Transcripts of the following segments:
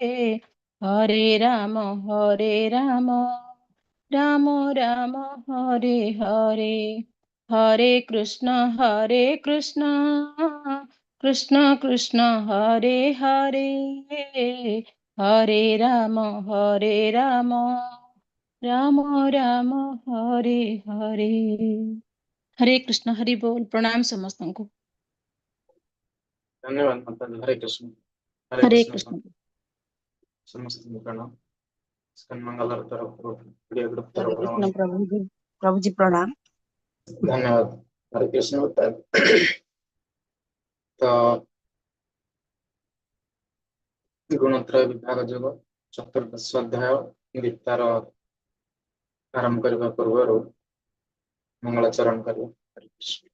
हरे राम राम राम हरे हरे, हरे कृष्ण कृष्ण कृष्ण हरे हरे, हरे राम राम राम हरे हरे। हरे कृष्ण, हरि बोल। प्रणाम समस्त को। धन्यवाद माता। हरे कृष्ण। हरे हरे कृष्ण। कृष्ण। समस्त प्रणाम। मंगल तरफ वीडियो ग्रुप हरे तरफ कृष्ण प्रभु जी, प्रभु जी प्रणाम। धन्यवाद। हरे कृष्ण। तो गुणत्रय विभाग जोग चतुर्दश अध्याय गीतार आरंभ करने पूर्व मंगलाचरण करिए। हरे कृष्ण।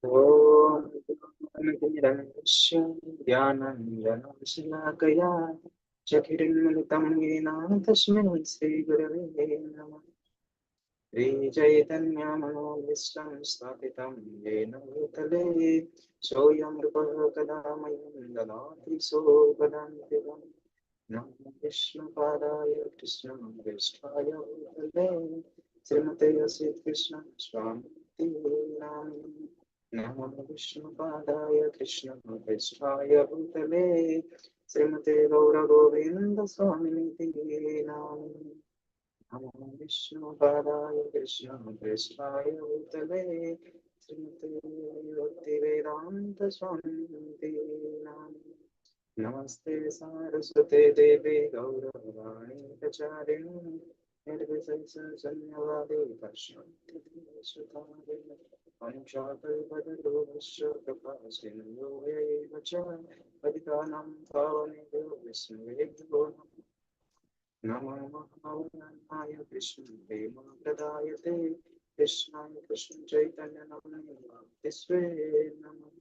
ओम ज्ञानञ्जनशलाकया चक्षुरुन्मिलितं येन तस्मै श्रीगुरवे नमः। श्रीचैतन्यमनोभीष्टं स्थापितं येन भूतले सोऽयं रूपः कदा मह्यं ददाति सोपदान्तिकम्। नमो विष्णुपादाय कृष्णप्रेष्ठाय भूतले श्रीमते श्रीकृष्ण स्वामी नामिने। नमो विष्णुपादाय कृष्णप्रेष्ठाय भूतले श्रीमते गौरगोविन्द स्वामिनिति नामिने। नमो विष्णुपादाय कृष्णप्रेष्ठाय भूतले श्रीमते भक्तिवेदान्त स्वामिनिति नामिने। नमस्ते सारस्वते देवे गौरवाणी प्रचारिणी निर्विशेषशून्यवादी पश्यन्ति पंचाकल्पतरुश्च कृपासिन्धु एव च पतितानां पावनेभ्यो विष्णुवेभ्यो नमो महावदनाय कृष्णप्रेमप्रदायते कृष्णाय कृष्णचैतन्यनामने नमः।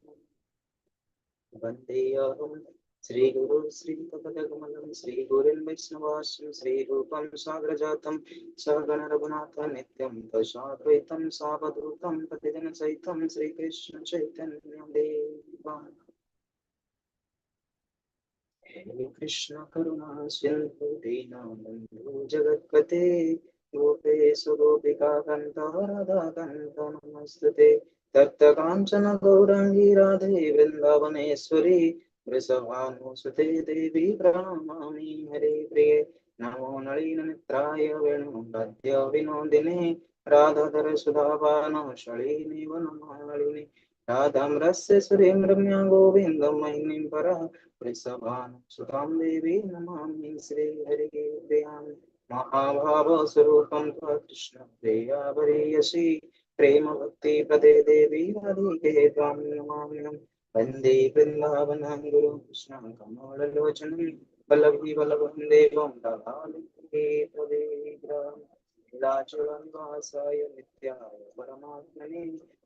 वन्देऽहं श्रीगुरु श्रीपदकमलं श्रीगुरुन् वैष्णवांश्च श्रीरूपं साग्रजातं सहगण रघुनाथ नित्यं तद्भक्तं सावधूतं प्रतिजनसहितं श्रीकृष्ण चैतन्यं देवं। हे कृष्ण करुणा सिन्धु दीनबन्धु जगत्पते गोपेश गोपिका कान्त राधाकान्त नमस्तुते। तप्त कांचन गौरांगी राधे वृंदावनेश्वरी वृषभानुसुते देवी प्रणमामि हरे प्रिये। नमो नलिनमित्राय वेणुगद्य विनोदिने राधाधर सुधापान शलिनी वनमालिनी राधां रस्य सुरीं रम्या गोविन्दं महिनीं परा वृषभानुसुतां देवी नमामि श्रीहरे प्रियां। महाभाव स्वरूपं कृष्ण प्रिया वरीयसी प्रेम भक्ति प्रदे देवी राधिके त्वां नमाम्यहम्। वन्दे वृन्दावनं गुरुं कृष्णं कमललोचनं वल्लभी वल्लभं देवं ददामि तदेकम्। नीलाचलं वासाय नित्याय परमात्मने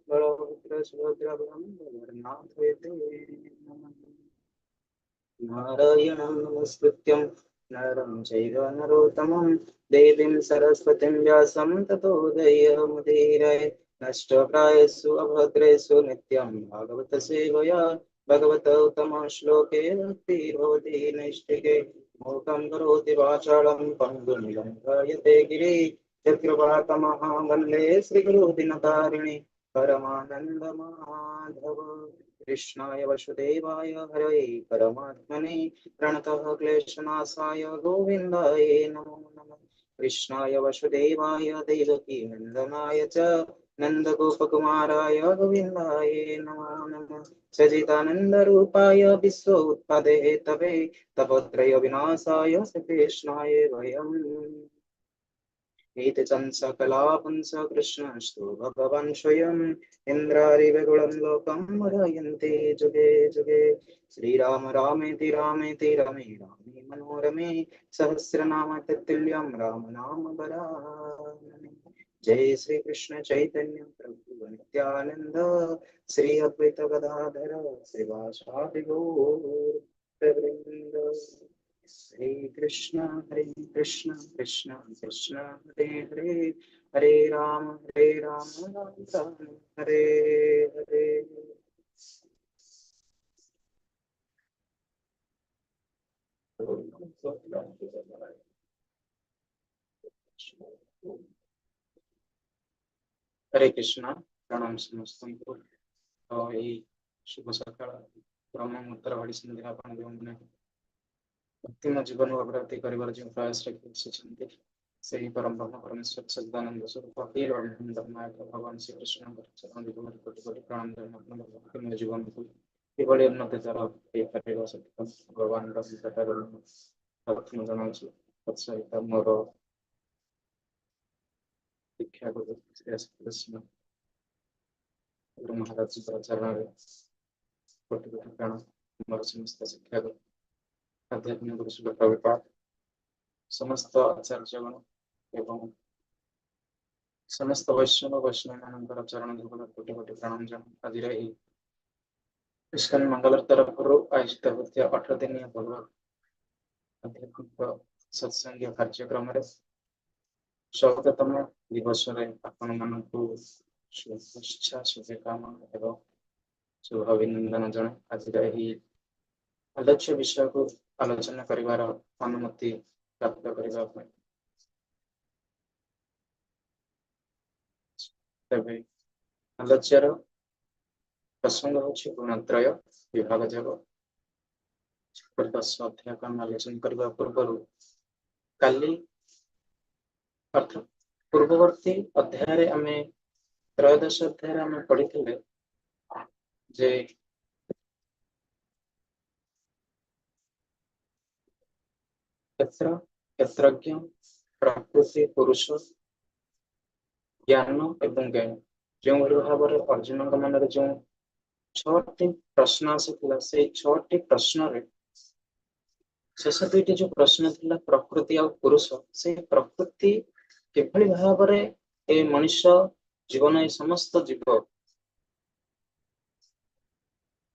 बलभद्रसुभद्रभ्रं नमः। नारायणं नमस्कृत्यं नरं चैव नरोत्तमं देवीं सरस्वतीं व्यासं ततो जयमुदीरये। नष्टप्रायेषु अभद्रेषु नित्यं भागवत सेवया भगवत उत्तम श्लोके भक्तिर्भवति नैष्टिके। मूकं करोति वाचालं पङ्गुं लङ्घयते गिरि यत्कृपातमः वन्दे श्रीगुरुदिनतारिणि परमानन्दमाधव। कृष्णाय वसुदेवाय हरये परमात्मने प्रणतः क्लेशनाशाय गोविन्दाय नमो नमः। कृष्णाय वसुदेवाय देवकी नन्दनाय च नन्दगोपकुमाराय गोविन्दाय नमो नमः। सच्चिदानन्दरूपाय विश्व उत्पदे तवे तापत्रय विनाशाय श्रीकृष्णाय वयम्। एतचं सकलापुंस कृष्णस्तु भगवान् स्वयम् इन्द्रारिवेगुलं लोकं मरयन्ते जुगे जुगे। श्रीराम रामेति रामेति रमे रामे मनोरमे सहस्रनाम तत्तुल्यं राम नाम वरानने। जय श्री कृष्ण चैतन्य प्रभु नित्यानंद श्री अद्वैत गदाधर श्रीवासादि गौरवृंद। हरे कृष्ण कृष्ण कृष्ण हरे हरे हरे राम राम राम हरे हरे। हरे कृष्णा प्रणाम समस्त को। तो यही शुभ सकाळ ब्रह्म मुहूर्तर घड़ी संध्या आपण जोने भक्तिमय जीवन अग्रगति करिवार जो प्रयास रखिछन्ति ସେହି परम ब्रह्म परमेश्वर सच्चिदानंद स्वरूप अखिल ब्रह्मांड भगवान श्री कृष्ण चरण कोटि कोटि प्रणाम जनार्दन भक्तिमय जीवन को किभଳି ଉନ୍ନତି ତାର ହେଇପାରିବ ସେଥିପାଇଁ ଭଗବାନଙ୍କ ନିକଟରେ ପ୍ରାର୍ଥନା ଜଣାଉଛି ତତ୍ସହିତ ମୋର ଶିକ୍ଷା ଗୁରୁ ଶ୍ରୀ କୃଷ୍ଣ ଗୁରୁ ମହାରାଜଙ୍କର ଚରଣରେ କୋଟି କୋଟି ପ୍ରଣାମ। ମୋର ସମସ୍ତ ଶିକ୍ଷା ଗୁରୁ ଆଧ୍ୟାତ୍ମିକ ଗୁରୁ ଶ୍ରୀ ପ୍ରଭୁପାଦ समस्त आचार्यगण एवं समस्त वैष्णव मानकर चरण धूल कोटि कोटि प्रणाम जन आज इस्कन मंगल तरफ आयोजित होता 18 दिनिया भगवत आध्यात्मिक सत्संग कार्यक्रम स्वागतम दिवस आपण मानू शुभेच्छा शुभकामना एवं शुभ अभिनंदन जन आज आलोच्य विषय को आलोचना करिवार अनुमति प्राप्त करने तेरे आलोच्यर प्रसंग होछि गुणत्रय विभाग जग 10 अध्याय का आलोचना करबा पूर्व काली अर्थात पूर्ववर्ती अध्याय आमे त्रयोदश अध्याय आमे पढ़िथिले जे क्षेत्रज्ञ प्रकृति पुरुष ज्ञान एवं ज्ञान जो भाव में अर्जुन मन जो 6टी प्रश्न आसाला से 6टी प्रश्न शेष 2टी जो प्रश्न थिला प्रकृति और पुरुष से प्रकृति किभली भाव में ए मनुष्य जीवन ए समस्त जीव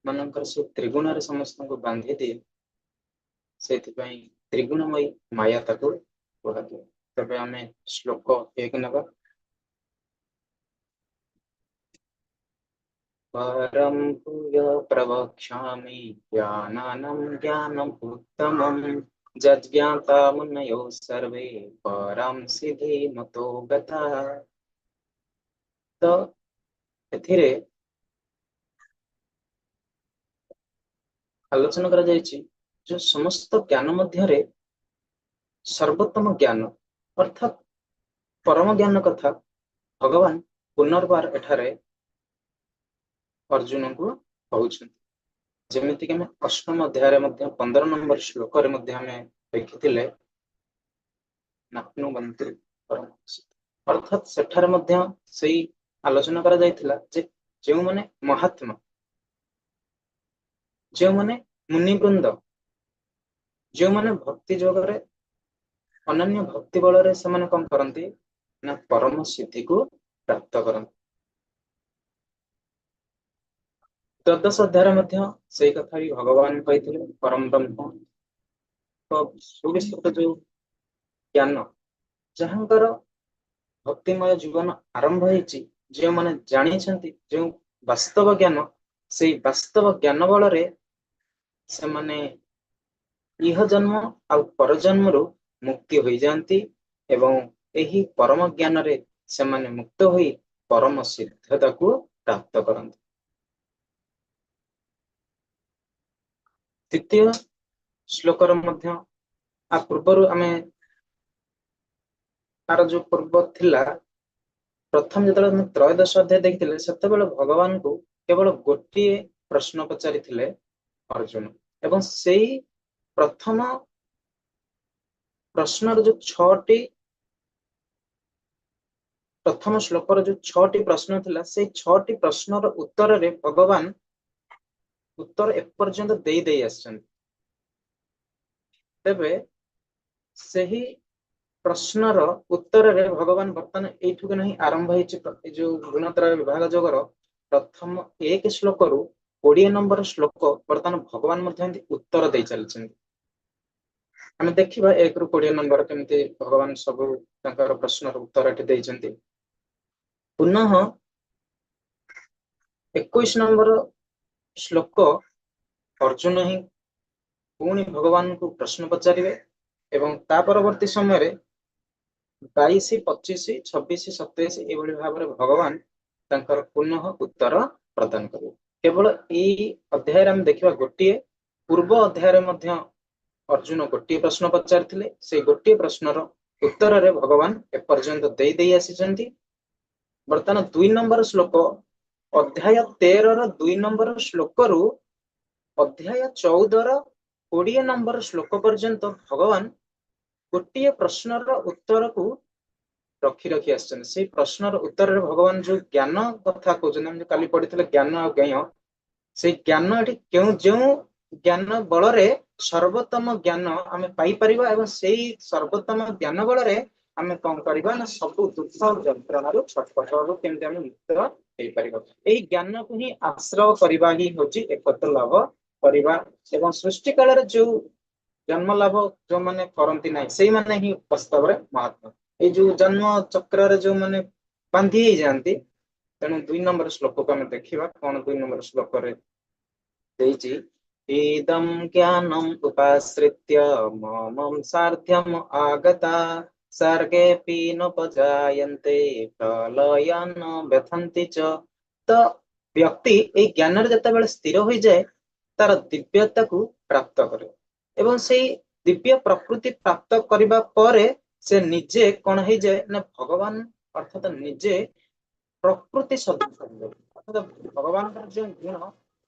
मानकर से त्रिगुण समस्त को बांधी दिए से त्रिगुणमयी माया ताको कहते। तबे आमे श्लोक 1 नबा परम भूय प्रवक्ष्यामि ज्ञानानं ज्ञानम् उत्तमं यज्ञाता मुनयो सर्वे परम सिद्धि मतो गता। तो एथिरे आलोचना करा जायछि जो समस्त ज्ञान मध्यरे सर्वोत्तम ज्ञान अर्थात परम ज्ञान कथा भगवान पुनर्बार एठारे अर्जुन को कहउछन जेमिति कि 8म अध्याय मध्ये 15 नंबर श्लोक रे मध्ये हमें देखिथिले नाप्नुवन्ति परम अर्थात सेठारे मध्ये सेही आलोचना करा जायथिला जे जेउ माने महात्मा जो माने मुनिवृंद जो माने भक्ति जोग रे अनन्य भक्ति बल रे से माने कौन करंती ना परम सिद्धि को प्राप्त करंती। द्वादश अध्याय मध्य से कथा भी भगवान कही परम ब्रह्म तो सुविस्तृत जो ज्ञान जहांकर भक्तिमय जीवन आरंभ होइछि जो माने जानी छंती जो वास्तव ज्ञान से वास्तव ज्ञान बल रे से माने इह जन्म आ पर जन्म रु मुक्ति हो जाती एवं एही परम ज्ञान रे से माने मुक्त होई परम सिद्धता को प्राप्त करंती। तृतीय श्लोक मध्य आ पूर्वर आमे तार जो पूर्व थिला प्रथम जतले त्रयोदश अध्याय देखिथिले सेतेबेले भगवान को केवल गोटे प्रश्न पचारिथिले अर्जुन एवं सेही प्रथम प्रश्न जो 6टी प्रथम श्लोकर जो 6टी प्रश्न थिला से 6टी प्रश्नर उत्तर रे भगवान उत्तर एपर्यंत दे दे आछन। तबे सही प्रश्नर उत्तर रे भगवान वर्तमान एठुक नहीं आरंभ होइछि जो गुणत्रय विभाग जगर प्रथम 1 श्लोक रु 20 नंबर श्लोक वर्तमान भगवान मध्य उत्तर दे चलछन। हम देखिबा 1 रु 20 नंबर केमते भगवान सब तंकर प्रश्नर उत्तर एठी दैछन्ति। पुनः 21 नंबर श्लोक अर्जुन ही पुणी भगवान को प्रश्न पचारे ଏବଂ ତା परवर्ती समय 22, 25, 26, 27 ଏଭଳି ଭାବରେ ଭଗବାନ ତାଙ୍କର ପୁନଃ ଉତ୍ତର ପ୍ରଦାନ କରିବେ। କେବଳ ଏଇ ଅଧ୍ୟାୟରେ ଆମେ ଦେଖିବା ଗୋଟିଏ, ପୂର୍ବ ଅଧ୍ୟାୟରେ ମଧ୍ୟ ଅର୍ଜୁନ ଗୋଟିଏ ପ୍ରଶ୍ନ ପଚାରିଥିଲେ, ସେଇ ଗୋଟିଏ ପ୍ରଶ୍ନର ଉତ୍ତରରେ ଭଗବାନ ଏପର୍ଯ୍ୟନ୍ତ ଦେଇ ଆସିଛନ୍ତି। ବର୍ତ୍ତମାନ 2 ନମ୍ବର ଶ୍ଲୋକ, ଅଧ୍ୟାୟ 13ର 2 ନମ୍ବର ଶ୍ଲୋକରୁ ଅଧ୍ୟାୟ 14ର 20 ନମ୍ବର ଶ୍ଲୋକ ପର୍ଯ୍ୟନ୍ତ ଭଗବାନ ଗୋଟିଏ ପ୍ରଶ୍ନର ଉତ୍ତରକୁ ରଖି ଆସିଛନ୍ତି। ସେଇ ପ୍ରଶ୍ନର ଉତ୍ତରରେ ଭଗବାନ ଯୋଉ ଜ୍ଞାନ କଥା କହୁଛନ୍ତି, ଆମେ କାଲି ପଢିଥିଲେ ଜ୍ଞାନ ଆଉ ଜ୍ଞେୟ, ସେଇ ଜ୍ଞାନ ଏଠି ଯେଉଁ ଜ୍ଞାନ ବଳରେ ସର୍ବୋତ୍ତମ ଜ୍ଞାନ ଆମେ ପାଇପାରିବା ଏବଂ ସେଇ ସର୍ବୋତ୍ତମ ଜ୍ଞାନ ବଳରେ ଆମେ କଣ କରିବା ନା ସବୁ ଦୁଃଖ ଯନ୍ତ୍ରଣାରୁ ଛଟପଟରୁ କେମିତି ଆମେ ମୁକ୍ତ ହେଇପାରିବା। ଏଇ ଜ୍ଞାନକୁ ହିଁ ଆଶ୍ରୟ କରିବା ହିଁ ହଉଛି ଏକତ୍ର ଲାଭ କରିବା। ଏବଂ ସୃଷ୍ଟି କାଳରେ ଯୋଉ ଜନ୍ମ ଲାଭ ଯୋଉମାନେ କରନ୍ତି ନାହିଁ ସେଇମାନେ ହିଁ ବାସ୍ତବରେ ମହାତ୍ମା। ଏଇ ଯୋଉ ଜନ୍ମ ଚକ୍ରରେ ଯୋଉମାନେ ବାନ୍ଧି ହେଇଯାଆନ୍ତି। ତେଣୁ 2 ନମ୍ବର ଶ୍ଲୋକକୁ ଆମେ ଦେଖିବା କଣ 2 ନମ୍ବର ଶ୍ଲୋକରେ ଦେଇଛି। ଇଦಂ ଜ୍ଞାନମ୍ ଉପାଶ୍ରିତ୍ୟ ମମ ସାର୍ଥ୍ୟମ ଆଗତା सर्गेऽपि नोपजायन्ते प्रलयान व्यथन्ति च। ତ ବ୍ୟକ୍ତି ଏଇ ଜ୍ଞାନରେ ଯେତେବେଳେ ସ୍ଥିର ହୋଇଯାଏ ତାର ଦିବ୍ୟତାକୁ ପ୍ରାପ୍ତ କରେ ଏବଂ ସେଇ ଦିବ୍ୟ ପ୍ରକୃତି ପ୍ରାପ୍ତ କରିବା ପରେ ସେ ନିଜେ କଣ ହେଇଯାଏ ନା ଭଗବାନ ଅର୍ଥାତ ନିଜେ ପ୍ରକୃତି ସଦୃଶ ହେଇଯାଏ। ଅର୍ଥାତ ଭଗବାନଙ୍କର ଯେଉଁ ଗୁଣ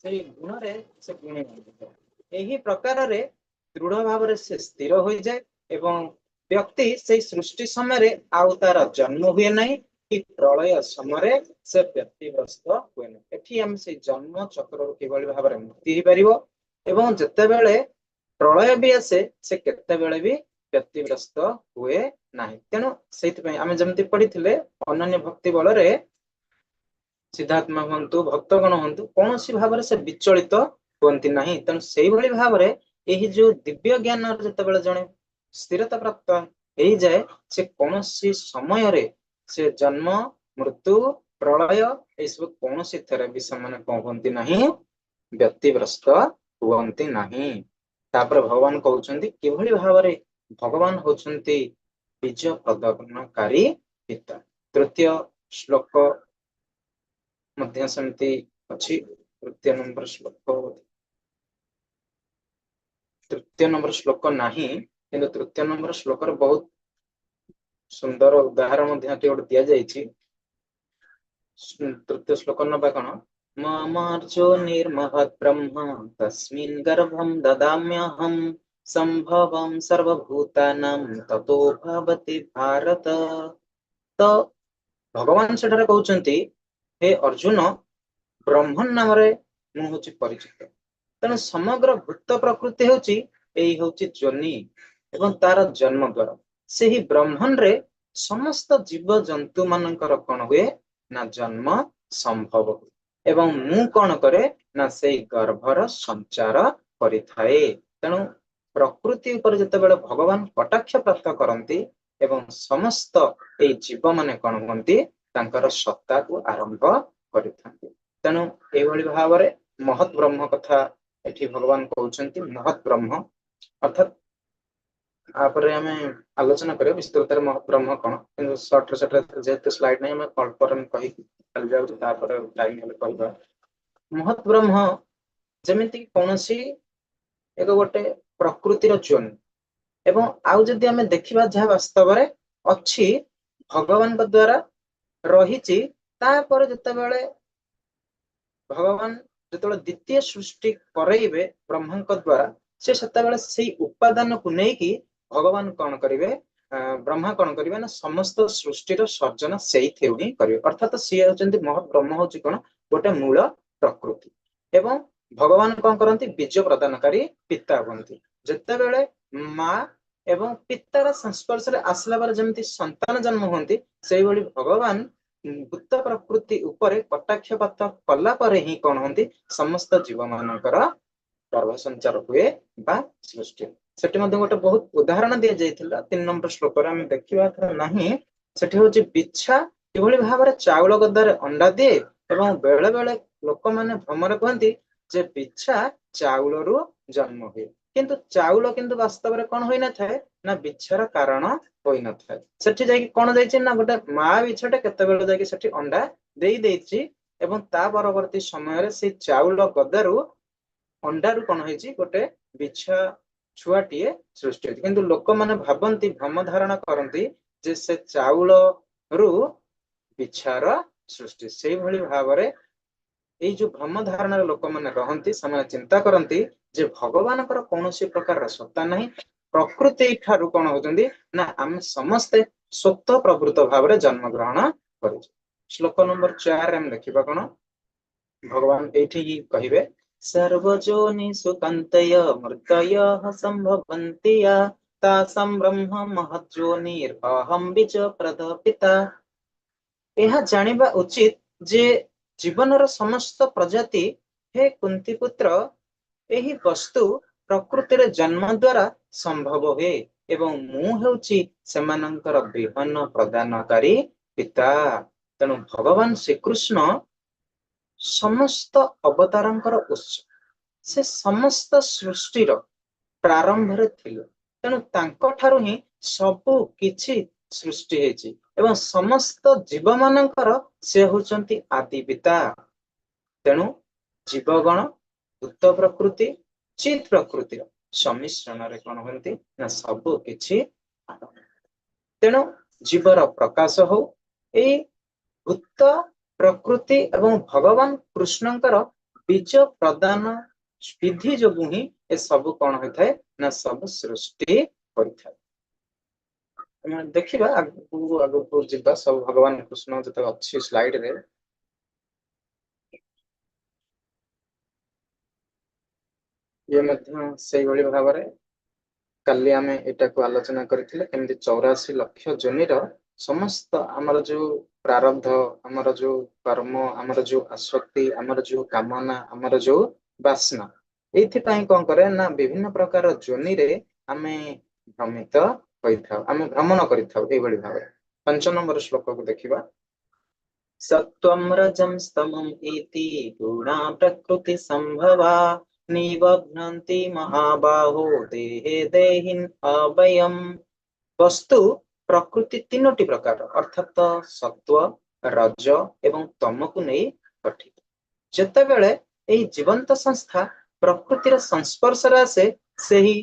ସେଇ ଗୁଣରେ ସେ ଗୁଣୀ ହୋଇଯାଏ। ଏହି ପ୍ରକାରରେ ଦୃଢ ଭାବରେ ସେ ସ୍ଥିର ହୋଇଯାଏ ଏବଂ ବ୍ୟକ୍ତି ସେଇ ସୃଷ୍ଟି ସମୟରେ ଆଉ ତାର ଜନ୍ମ ହୁଏ ନାହିଁ କି ପ୍ରଳୟ ସମୟରେ ସେ ବ୍ୟତିଗ୍ରସ୍ତ ହୁଏ ନାହିଁ। ଏଠି ଆମେ ସେଇ ଜନ୍ମ ଚକ୍ରରୁ କିଭଳି ଭାବରେ ମୁକ୍ତି ହେଇପାରିବ ଏବଂ ଯେତେବେଳେ ପ୍ରଳୟ ବି ଆସେ ସେ କେତେବେଳେ ବି ବ୍ୟତିଗ୍ରସ୍ତ ହୁଏ ନାହିଁ। ତେଣୁ ସେଇଥିପାଇଁ ଆମେ ଯେମିତି ପଢିଥିଲେ ଅନନ୍ୟ ଭକ୍ତି ବଳରେ ସିଦ୍ଧାତ୍ମା ହୁଅନ୍ତୁ ଭକ୍ତଗଣ ହୁଅନ୍ତୁ କୌଣସି ଭାବରେ ସେ ବିଚଳିତ ହୁଅନ୍ତି ନାହିଁ। ତେଣୁ ସେଇଭଳି ଭାବରେ ଏହି ଯୋଉ ଦିବ୍ୟ ଜ୍ଞାନର ଯେତେବେଳେ ଜଣେ ସ୍ଥିରତା ପ୍ରାପ୍ତ ହେଇଯାଏ ସେ କୌଣସି ସମୟରେ ସେ ଜନ୍ମ ମୃତ୍ୟୁ ପ୍ରଳୟ ଏସବୁ କୌଣସି ଥରେ ବି ସେମାନେ କଣ ହୁଅନ୍ତି ନାହିଁ ବ୍ୟତିଗ୍ରସ୍ତ ହୁଅନ୍ତି ନାହିଁ। ତାପରେ ଭଗବାନ କହୁଛନ୍ତି କିଭଳି ଭାବରେ ଭଗବାନ ହଉଛନ୍ତି ବିଜୟ ପ୍ରଦାନକାରୀ ପିତା। ତୃତୀୟ ଶ୍ଲୋକ ମଧ୍ୟ ସେମିତି ଅଛି। ତୃତୀୟ ନମ୍ବର ଶ୍ଲୋକ ନାହିଁ କିନ୍ତୁ ତୃତୀୟ ନମ୍ବର ଶ୍ଲୋକରେ ବହୁତ ସୁନ୍ଦର ଉଦାହରଣ ମଧ୍ୟ ଏଠି ଗୋଟେ ଦିଆଯାଇଛି। ତୃତୀୟ ଶ୍ଲୋକ ନବା କଣ ମମାର୍ଜो ନିର୍ମହତ୍ ବ୍ରହ୍ମ ତସ୍ମିନ୍ ଗର୍ଭଂ ଦଦାମ୍ୟହମ୍ ସମ୍ଭବଂ ସର୍ବଭୂତାନାଂ ତतो ଭବତି ଭାରତ। ତ ଭଗବାନ ସେଠାରେ କହୁଛନ୍ତି ହେ ଅର୍ଜୁନ ବ୍ରହ୍ମନ୍ ନାମରେ ମୁଁ ହଉଛି ପରିଚିତ। ତେଣୁ ସମଗ୍ର ଭୂତ ପ୍ରକୃତି ହଉଛି ଏଇ ହଉଛି ଯୋନି ଏବଂ ତାର ଜନ୍ମ ଦ୍ଵାରା ସେହି ବ୍ରହ୍ମଣ୍ଡରେ ସମସ୍ତ ଜୀବଜନ୍ତୁ ମାନଙ୍କର କଣ ହୁଏ ନା ଜନ୍ମ ସମ୍ଭବ ହୁଏ ଏବଂ ମୁଁ କଣ କରେ ନା ସେଇ ଗର୍ଭର ସଞ୍ଚାର କରିଥାଏ। ତେଣୁ ପ୍ରକୃତି ଉପରେ ଯେତେବେଳେ ଭଗବାନ କଟାକ୍ଷ ପ୍ରାପ୍ତ କରନ୍ତି ଏବଂ ସମସ୍ତ ଏଇ ଜୀବ ମାନେ କଣ ହୁଅନ୍ତି ତାଙ୍କର ସତ୍ତାକୁ ଆରମ୍ଭ କରିଥାନ୍ତି। ତେଣୁ ଏଇଭଳି ଭାବରେ ମହତ୍ ବ୍ରହ୍ମ କଥା ଏଠି ଭଗବାନ କହୁଛନ୍ତି। ମହତ୍ ବ୍ରହ୍ମ ଅର୍ଥାତ୍ ତାପରେ ଆମେ ଆଲୋଚନା କରିବା ବିସ୍ତୃତରେ ମହତ୍ ବ୍ରହ୍ମ କଣ, କିନ୍ତୁ ସର୍ଟରେ ଯେହେତୁ ସ୍ଲାଇଡ୍ ନାହିଁ ଆମେ ଅଳ୍ପରେ କହିକି ଚାଲି ଯାଉଛୁ ତାପରେ ଟାଇମ୍ ହେଲେ କହିବା। ମହତ୍ ବ୍ରହ୍ମ ଯେମିତି କୌଣସି ଏକ ଗୋଟେ ପ୍ରକୃତିର ଜ୍ୱନି ଏବଂ ଆଉ ଯଦି ଆମେ ଦେଖିବା ଯାହା ବାସ୍ତବରେ ଅଛି ଭଗବାନଙ୍କ ଦ୍ଵାରା ରହିଛି। ତାପରେ ଯେତେବେଳେ ଭଗବାନ ଯେତେବେଳେ ଦ୍ୱିତୀୟ ସୃଷ୍ଟି କରେଇବେ ବ୍ରହ୍ମଙ୍କ ଦ୍ଵାରା ସେ ସେତେବେଳେ ସେଇ ଉପାଦାନକୁ ନେଇକି ଭଗବାନ କଣ କରିବେ ବ୍ରହ୍ମା କଣ କରିବେ ନା ସମସ୍ତ ସୃଷ୍ଟିର ସର୍ଜନ ସେଇଥିରୁ ହିଁ କରିବେ। ଅର୍ଥାତ ସିଏ ହଉଛନ୍ତି ମହତ୍ ବ୍ରହ୍ମ ହଉଛି କଣ ଗୋଟେ ମୂଳ ପ୍ରକୃତି ଏବଂ ଭଗବାନ କଣ କରନ୍ତି ବୀଜ ପ୍ରଦାନକାରୀ ପିତା ହୁଅନ୍ତି। ଯେତେବେଳେ ମା ଏବଂ ପିତାର ସଂସ୍ପର୍ଶରେ ଆସିଲା ପରେ ଯେମିତି ସନ୍ତାନ ଜନ୍ମ ହୁଅନ୍ତି ସେଇଭଳି ଭଗବାନ ଭୂତ ପ୍ରକୃତି ଉପରେ କଟାକ୍ଷପାତ କଲା ପରେ ହିଁ କଣ ହୁଅନ୍ତି ସମସ୍ତ ଜୀବ ମାନଙ୍କର ଗର୍ଭ ସଞ୍ଚାର ହୁଏ ବା ସୃଷ୍ଟି। ସେଠି ମଧ୍ୟ ଗୋଟେ ବହୁତ ଉଦାହରଣ ଦିଆଯାଇଥିଲା 3 ନମ୍ବର ଶ୍ଲୋକରେ ଆମେ ଦେଖିବା ନାହିଁ। ସେଠି ହଉଛି ବିଛା କିଭଳି ଭାବରେ ଚାଉଳ ଗଦାରେ ଅଣ୍ଡା ଦିଏ ଏବଂ ବେଳେ ବେଳେ ଲୋକମାନେ ଭ୍ରମରେ କୁହନ୍ତି ଯେ ବିଛା ଚାଉଳରୁ ଜନ୍ମ ହୁଏ किंतु चाउल किंतु वास्तव में कौन होई न थाए ना बिच्छार कारण होई न थाए सेठी जाई कौन जाई ना गोटे माँ बिछटे केतेबेले जाई सेठी अंडा देई देइछि एवं ता परवर्ती समय से चाउल गदारू अंडारू कौन होइछि गोटे बिछा छुआटीए सृष्टि होइछि किंतु लोक माने भाबंती भ्रम धारणा करंती जे से चाउल रु बिछार सृष्टि से भली भाबरे এই ଯୋଉ ଭ୍ରମ ଧାରଣାର ଲୋକମାନେ ରହନ୍ତି ସେମାନେ ଚିନ୍ତା କରନ୍ତି ଯେ ଭଗବାନଙ୍କର କୌଣସି ପ୍ରକାରର ସତ୍ତା ନାହିଁ ପ୍ରକୃତି ଠାରୁ କଣ ହଉଛନ୍ତି ନା ଆମେ ସମସ୍ତେ ସ୍ୱତଃ ପ୍ରବୃତ୍ତ ଭାବରେ ଜନ୍ମଗ୍ରହଣ କରିଛୁ ଶ୍ଲୋକ ନମ୍ବର 4 ଆମେ ଦେଖିବା କଣ ଭଗବାନ ଏଇଠି କହିବେ सर्वजोनिषु कन्तय मृतयः सम्भवन्ति या तासां ब्रह्म महज्जोनिरहं बीज प्रदपिता ଏହା ଜାଣିବା ଉଚିତ ଯେ ଜୀବନର ସମସ୍ତ ପ୍ରଜାତି ହେ କୁନ୍ତି ପୁତ୍ର ଏହି ବସ୍ତୁ ପ୍ରକୃତିରେ ଜନ୍ମ ଦ୍ୱାରା ସମ୍ଭବ ହୁଏ ଏବଂ ମୁଁ ହେଉଛି ସେମାନଙ୍କର ବିହନ ପ୍ରଦାନକାରୀ ପିତା ତେଣୁ ଭଗବାନ ଶ୍ରୀକୃଷ୍ଣ ସମସ୍ତ ଅବତାରଙ୍କର ଉତ୍ସ ସେ ସମସ୍ତ ସୃଷ୍ଟିର ପ୍ରାରମ୍ଭରେ ଥିଲେ ତେଣୁ ତାଙ୍କ ଠାରୁ ହିଁ ସବୁ କିଛି ସୃଷ୍ଟି ହେଇଛି ଏବଂ ସମସ୍ତ ଜୀବ ମାନଙ୍କର ସେ ହେଉଛନ୍ତି ଆଦି ପିତା ତେଣୁ ଜୀବଗଣ ଭୂତ ପ୍ରକୃତି ଚିତ୍ ପ୍ରକୃତିର ସମ୍ମିଶ୍ରଣରେ କଣ ହୁଅନ୍ତି ନା ସବୁ କିଛି ତେଣୁ ଜୀବର ପ୍ରକାଶ ହଉ ଏଇ ଭୂତ ପ୍ରକୃତି ଏବଂ ଭଗବାନ କୃଷ୍ଣଙ୍କର ବୀଜ ପ୍ରଦାନ ବିଧି ଯୋଗୁଁ ହିଁ ଏ ସବୁ କଣ ହୋଇଥାଏ ନା ସବୁ ସୃଷ୍ଟି ହୋଇଥାଏ ଦେଖିବା ଆଗକୁ ଯିବା ସବୁ ଭଗବାନ କୃଷ୍ଣ ଯେତେ ଅଛି ସ୍ଲାଇଡ ରେ ये ମଧ୍ୟ ସେଇଭଳି ଭାବରେ କାଲି ଆମେ ଏଟାକୁ ଆଲୋଚନା କରିଥିଲେ କେମିତି 84 ଲକ୍ଷ ଯୋନିର ସମସ୍ତ ଆମର ଯୋଉ ପ୍ରାରବ୍ଧ ଆମର ଯୋଉ କର୍ମ ଆମର ଯୋଉ ଆସକ୍ତି ଆମର ଯୋଉ କାମନା ଆମର ଯୋଉ ବାସନା ଏଇଥିପାଇଁ କଣ କରେ ନା ବିଭିନ୍ନ ପ୍ରକାର ଯୋନିରେ ଆମେ ଭ୍ରମିତ ହୋଇଥାଉ ଆମେ ଭ୍ରମଣ କରିଥାଉ ଏଇଭଳି ଭାବରେ 5 ନମ୍ବର ଶ୍ଲୋକକୁ ଦେଖିବା सत्वं रजं स्तमं इति गुणा प्रकृति संभवा निबध्नन्ति महाबाहो देहे देहिन अवयम वस्तु प्रकृति तीनोटी प्रकार अर्थात सत्व रज एवं तमकु नहीं गठित जेतेबेले एही जीवंत संस्था प्रकृतिर संस्पर्शरे आसे सेही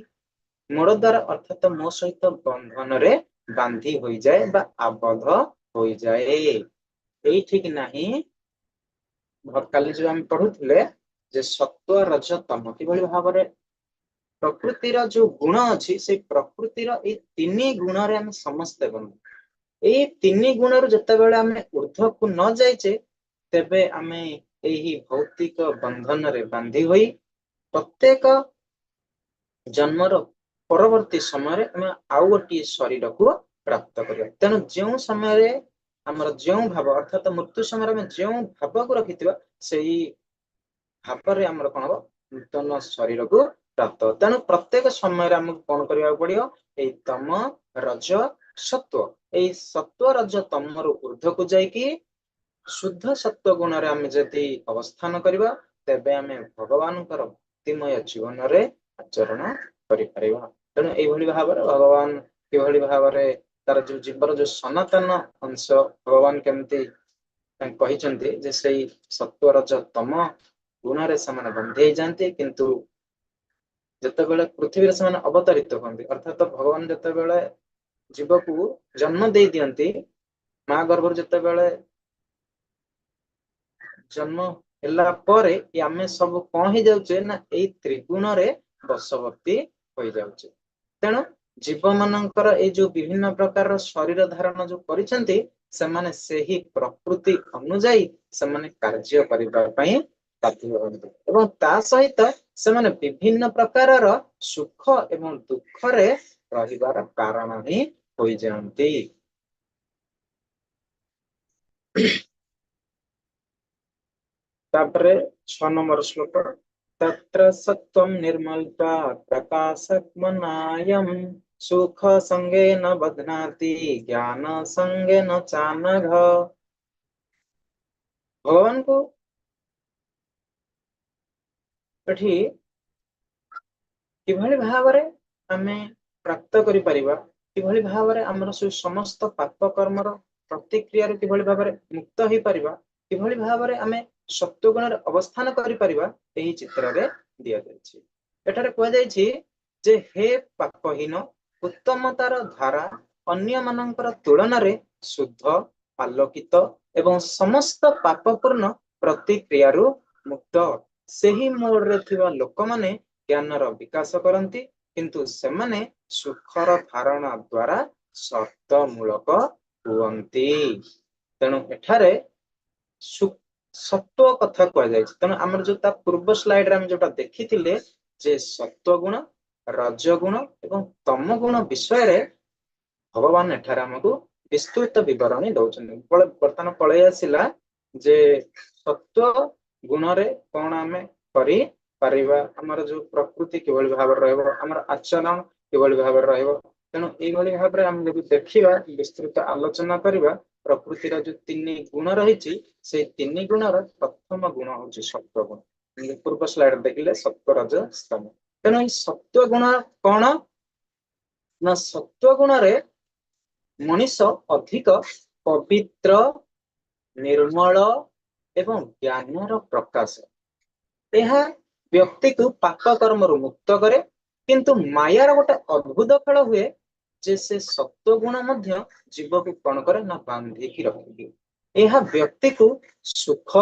मोर द्वारा अर्थात मो सहित बंधन रे बांधी होई जाए बा आबद्ध होई जाए ठीक नहीं काली जो आम पढ़ुले जे सत्व रज तम किभली भाबरे प्रकृतिर जो गुण अच्छी से प्रकृतिर ए तीन गुण रे हम समस्ते बंधु ए तीन गुण रु जतेबेले आम ऊर्ध्व को न जाइचे तेबे आमे एही भौतिक बंधन रे बांधी होई प्रत्येक जन्मर परवर्ती समय आम आउ गोटे शरीर को प्राप्त करिया तेणु जो समय आमर जो भाव अर्थात मृत्यु समय में जो भाव को रखि से भाव आमर कौन हम नूतन शरीर को प्राप्त तेणु प्रत्येक समय आमको कौन करने पड़ो ये तम रज सत्व ये सत्व रज तम ऊर्ध्व को जाकि शुद्ध सत्व गुण रे आम जदि अवस्थान करवा तेबे आम भगवान भक्तिमय जीवन रे आचरण करि परिबा तेणु एभली भाव भगवान किभली भाव तार जो जीवर जो सनातन अंश भगवान केमती कहिचंती जे से सत्व रज तम गुण रे समान बंधे जाते किंतु जेतेबेले पृथ्वी रे समान अवतरित होती अर्थात भगवान जेतेबेले जीव को जन्म दे दियंती माँ गर्भ जेतेबेले जन्म ହେଲା ପରେ ଆମେ ସବୁ କଣ ହେଇ ଯାଉଛେ ନା ଏଇ ତ୍ରିଗୁଣ ରେ ବଶବର୍ତ୍ତୀ ହୋଇ ଯାଉଛେ ତେଣୁ जीव मानकर ए जो विभिन्न प्रकार शरीर धारण जो करिसेंती सेमाने सेही प्रकृति अनुଯାयी सेमाने कार्य करिबा पई बाध्य होते एवं ता सहित सेमाने विभिन्न प्रकारर सुख एवं दुख रे रहिबार कारण ही होई जानती तापरे 6 नंबर श्लोक तत्र सत्वं निर्मलता प्रकाशकमनायं सुख संगेन बध्नाति ज्ञान संगेन चानघ भगवान को एठी किभଳି भावरे आमे प्राप्त करि परिबा, किभଳି भावरे हमर समस्त पाप कर्मर प्रतिक्रिया किभଳି भावरे मुक्त होई परिबा, किभଳି भावरे आमे सत्व गुणर अवस्थान करि परिबा, एही चित्र रे दिया जायछि। एठारे कहै जायछि जे हे पापहीन उत्तमतार धारा अन्य मानकर तुलन रे शुद्ध आलोकित एवं समस्त पापपूर्ण प्रतिक्रिया मुक्त सही मोड रे थिबा लोक माने ज्ञानर विकास करती किंतु सेमाने सुखर धारणा द्वारा शर्त मूलक हुअन्ति। तेणु एठारे सत्व कथा कह जाए। तेणु आमर जो पूर्व स्लाइड रे हम जोटा देखिथिले जे सत्व गुण रजगुण एवं तम गुण विषय रे भगवान एठारे हमकु विस्तृत विवरणी दउछन्ति। वर्तमान पळै आसिला जे सत्व गुण रे कोन आमे करि परिबा, हमर जो प्रकृति किभଳି भाव रहइबो, हमर आचरण किभଳି भाव रहइबो। तेणु एई भଳି भाव रे हम जदि देखिबा विस्तृत आलोचना करिबा प्रकृतिर जो तीन गुण रहिछि से तीन गुणर प्रथम गुण होछि सत्व गुण। पूर्व स्लाइड देखिले सत्व रज तम। तेणु ई सत्व गुण कोन ना सत्व गुण रे मनीष अधिक पवित्र निर्मल एवं ज्ञानर प्रकाश। यह व्यक्ति को पाप कर्म मुक्त करे किंतु मायार गोटे अद्भुत फल हुए जे से सत्व गुण मध्य जीव को कौन करे ना बांधिकी रखे। यह व्यक्ति को सुख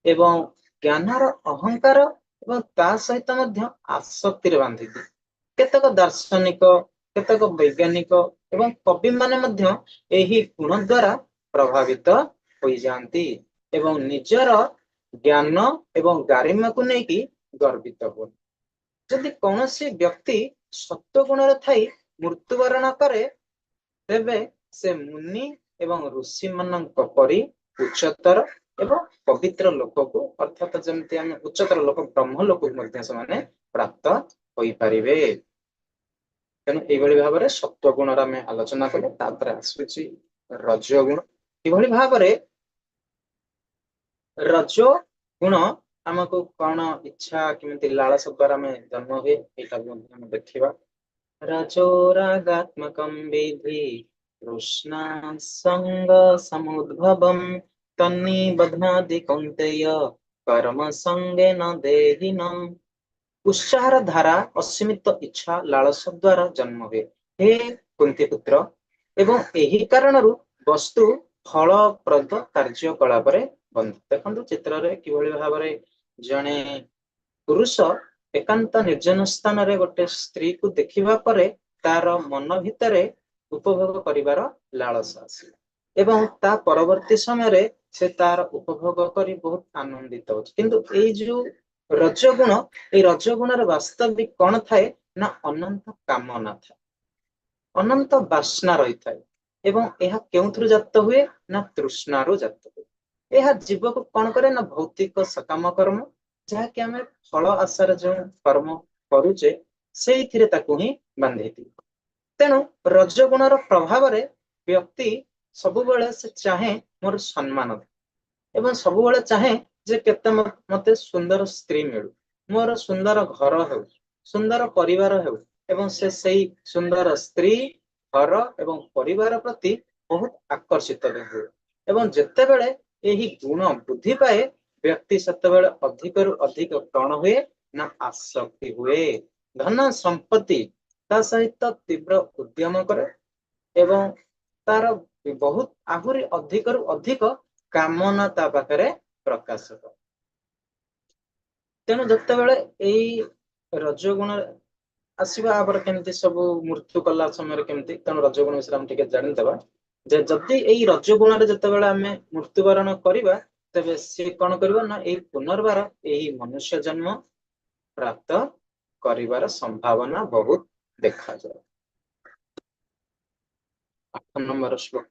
एवं ज्ञानर अहंकार एवं ता सहित मध्य आसक्ति रे बांधि दिए। केतक दार्शनिक केतक वैज्ञानिक एवं कवि माने मध्य एही गुण द्वारा प्रभावित हो जाती एवं निजर ज्ञान एवं गारिमा को लेकिन गर्वित हो। जदि कौन सी व्यक्ति सत्व गुण थी मृत्युवरण करे तेबे से मुनि एवं ऋषि मानक परि उच्चतर एवं पवित्र लोक को अर्थात जमती आम उच्चतर लोक ब्रह्म लोक को प्राप्त हो पारिबे। तेणु यही भाव में सत्व गुण आलोचना कले आसूची रजगुण किभଳି भावरे रजो गुण आमको कौन इच्छा किमती लालसा द्वारा जन्म हुए यहाँ देखा। रजो रागात्मकं विधि कृष्णा संग समुद्भवम् तन्निबध्नाति कौन्तेय कर्म संगे न देहिनम्। उत्साहर धारा असीमित इच्छा लालसा द्वारा जन्म हुए हे कुंती पुत्र एवं एही कारणरू वस्तु फलप्रद कार्यकलाप बंध। देखो चित्र रे किभଳି भावरे जने पुरुष एकांत निर्जन स्थान रे गोटे स्त्री को देखिबा परे तार मन भितरे उपभोग करिवार लालसा आसे एवं ता परवर्ती समय रे से तार उपभोग करी बहुत आनंदित हो। किंतु एई जो रजगुण ए रजगुणर वास्तविक कौन थाए ना अनंत कामना था अनंत बासना रही थाए एवं यह केउथुरु जात हुए ना तृष्णारु जात हुए। यह जीव को कौन करे ना भौतिक सकाम कर्म जहाँकि आम फल आशार जो कर्म करुचे से ही बांधि। तेणु रजगुणर प्रभाव रे व्यक्ति सबुबले से चाहे मोर सम्मान एवं सबुबले चाहे जे केते मते सुंदर स्त्री मिलू मोर सुंदर घर हो सुंदर परिवार हो एवं से सही सुंदर स्त्री घर एवं परिवार प्रति बहुत आकर्षित हुए एवं जेतेबेले यही गुण वृद्धि पाए व्यक्ति सेतेबेले अधिक रु अधिक कौन हुए ना आसक्ति हुए धन संपत्ति ता सहित तीव्र उद्यम करे एवं तार बहुत आहुरी अधिक रु अधिक कामना ता पाखरे प्रकाश करे। तेणु जितेबाला यही रजगुण आसवा आपर केमती सब मृत्यु कला समय केमती तेणु रजगुण विषय हम जानीदे जे जदि यही रजगुण जितेबाला आम मृत्युवरण करवा तेबे सी कौन कर पुनर्बार यही मनुष्य जन्म प्राप्त करिवार संभावना बहुत देखा जाए। 8 नंबर श्लोक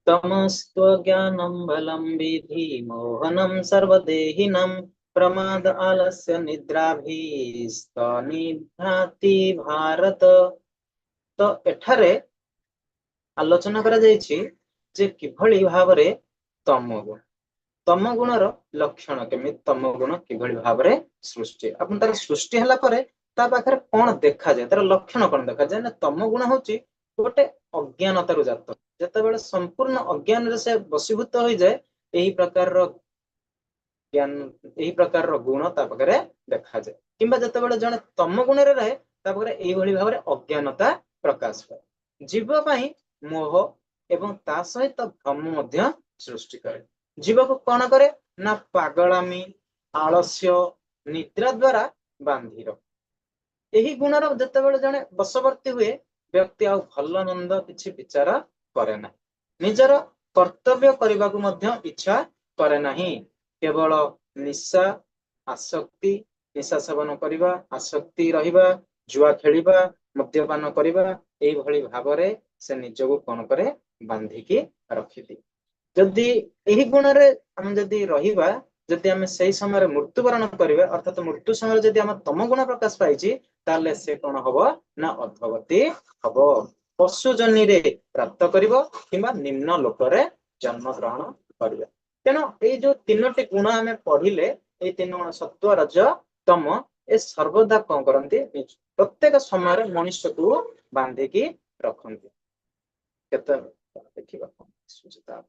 तमस्त्वज्ञानं बलं विधि मोहनं सर्वदेहिनं प्रमाद आलस्य निद्राभिस्तनिभ्राति भारत। तो एठारे आलोचना करा जायछि जे किभଳି भावरे तमगुण तम गुणर लक्षण केमिति तम गुण किभଳି भाବରେ सृष्टि आपण तार सृष्टि हला परे ता पाखरे कोन देखा जाय तार लक्षण कोन देखा जाय ना तम गुण होची गोटे अज्ञानतार जात जेतेबेले संपूर्ण अज्ञान रे से वशीभूत होई जाय एही प्रकार रो ज्ञान एही प्रकार रो गुण ता पाखरे देखा जाय किंबा जेतेबेले जने तम गुण रे रहे ता पाखरे एही भଳି भाବରେ अज्ञानता प्रकाश पाए जीव पई मोह एवं ता सहित भ्रम मध्य सृष्टि करे जीव को कोन करे ना पागलामी आलस्य निद्रा द्वारा बांधी रखे एही गुणर जेतेबेले जने वशवर्ती हुए व्यक्ति आ भल मंद किछि विचार करे ना निजर कर्तव्य करबा को मध्य इच्छा करे नाही केवल निशा आसक्ति निशा सेवन करबा आसक्ति रहिबा जुआ खेलिबा मद्यपान करबा एही भଳି भाबरे से निजको कोन करे बांधिकी रखिथि जदि एही गुणरे हम जदि रहिबा जदि आम से समय मृत्युवरण करेंगे अर्थात मृत्यु समय जदि आम तम गुण प्रकाश पाई ताले से कौन हम ना अधगति हम पशु जनी रे प्राप्त करिवो किंबा निम्न लोकरे जन्म ग्रहण करिवो तेणु ये जो तीनोटी गुण आम पढ़िले ये तीन गुण सत्व रज तम ए सर्वदा कौन करती प्रत्येक समय मनुष्य को बांधिकी रखती केते देखिबा सुचिता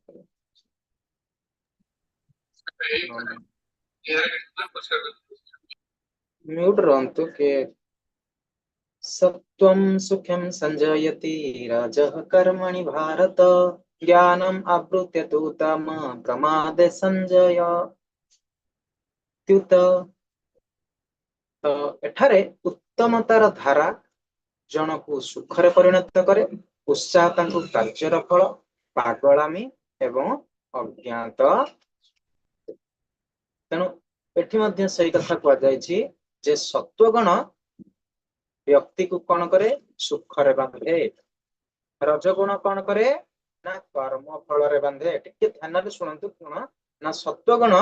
म्यूट रहंतु के सत्वं सुखं संजयति राजः कर्मणि भारत ज्ञानम आवृत्य तु तम प्रमादे संजय त्युत तो एठारे उत्तमतार धारा जनकु सुखरे परिणत करे उत्साह तांकु କାର୍ଯ୍ୟର ଫଳ ପାଗଳାମୀ ଏବଂ ଅଜ୍ଞାତ ତେଣୁ ଏଠି ମଧ୍ୟ ସେଇ କଥା କୁହାଯାଇଛି ଯେ ସତ୍ୱଗୁଣ ବ୍ୟକ୍ତି को कौन करे सुखरे बांधे रजगुण कौन करे ना कर्म फल रे बांधे टिके ध्यान रे सुनंतु कोन ना सत्वगुण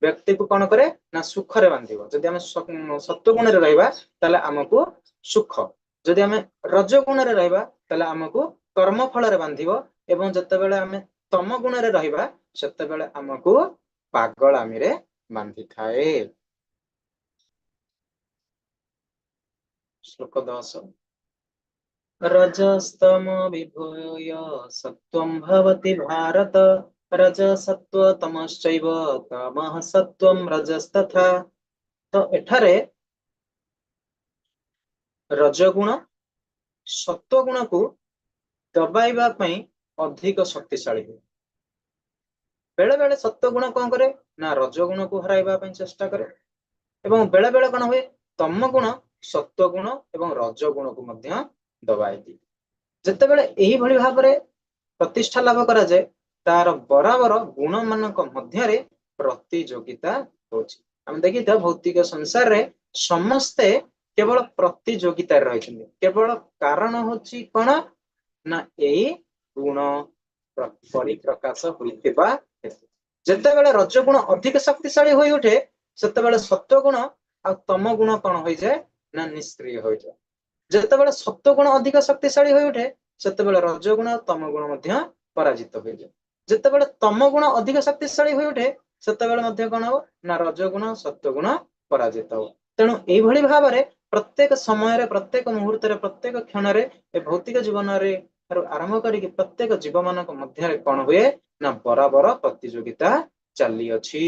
व्यक्ति को कौन करे ना सुखरे बांधिबो जदि हम सत्वगुण रे रहबा ताले हमकु सुख जदि हम रजगुण रे रहबा ताले हमकु कर्म फल रे बांधिबो एवं जते बेले हम तम गुण रे रहबा सेते बेले हमकु पागलामी रे बांधि थाए श्लोक 10 रजस्तम विभूय सत्वं भवति भारत रजसत्व तमश्चैव तमः सत्वं रजस्तथा तो एठारे रजगुण सत्वगुण को दबाइबा पई अधिक शक्तिशाली है बेले बेले सत्वगुण कौन करे ना रजगुण को हराइबा पई चेष्टा करे एवं बेले बेले कौन हुए तम गुण सत्वगुण एवं रजगुण को मध्य दबाई दी जेतेबेले एही भली भाबरे प्रतिष्ठा लाभ करा जाए तार बराबर गुण मानक मध्यरे प्रतियोगिता होची हम देखि त भौतिक संसार रे समस्ते केवल प्रतियोगिता रही केवल कारण होची कोन ना एही गुण परिप्रकाश होइतिबा जेतेबेले रजगुण अधिक शक्तिशाली होई उठे सेतेबेले सत्वगुण आ तम गुण कौन हो जाए ना निष्क्रिय हो जाए जेतेबेले सत्वगुण अधिक शक्तिशाली हो उठे सेतेबेले रजगुण और तम गुण मध्य पराजित हो जाए जेतेबेले तम गुण अधिक शक्तिशाली हो उठे सेतेबेले मध्य कौन हो ना रजगुण सत्वगुण पराजित हो तेणु एही भली भाबरे प्रत्येक समय रे प्रत्येक मुहूर्त रे प्रत्येक क्षण रे ए भौतिक जीवन रे आरंभ करी प्रत्येक जीव मानक मध्य कौन हुए ना बराबर प्रतियोगिता चली अछि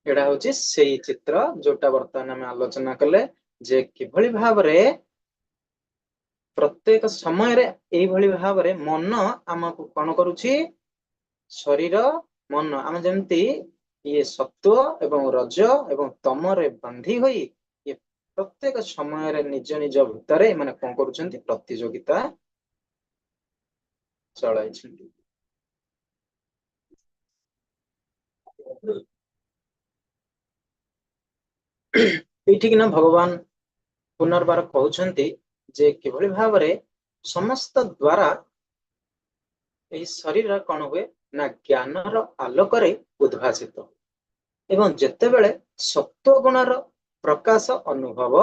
एडा होची सेही चित्र जोटा वर्तमान आम आलोचना कले जे किभली भाबरे प्रत्येक समय रे एही भली भाबरे मन आमको कोन करूची शरीर मन आम जेमती ये सत्व एवं रज एवं तम रे बांधी होई ये प्रत्येक समय रे निज निज भितरे माने कोन करूचंती प्रतियोगिता चलाई छंती एठिकिना भगवान पुनर्बार कहउछंती जे किभली भाबरे समस्त द्वारा एही शरीर कौन हुए ना ज्ञानर आलोकरे उद्भासित एवं जेतेबेले सत्व गुणर प्रकाश अनुभव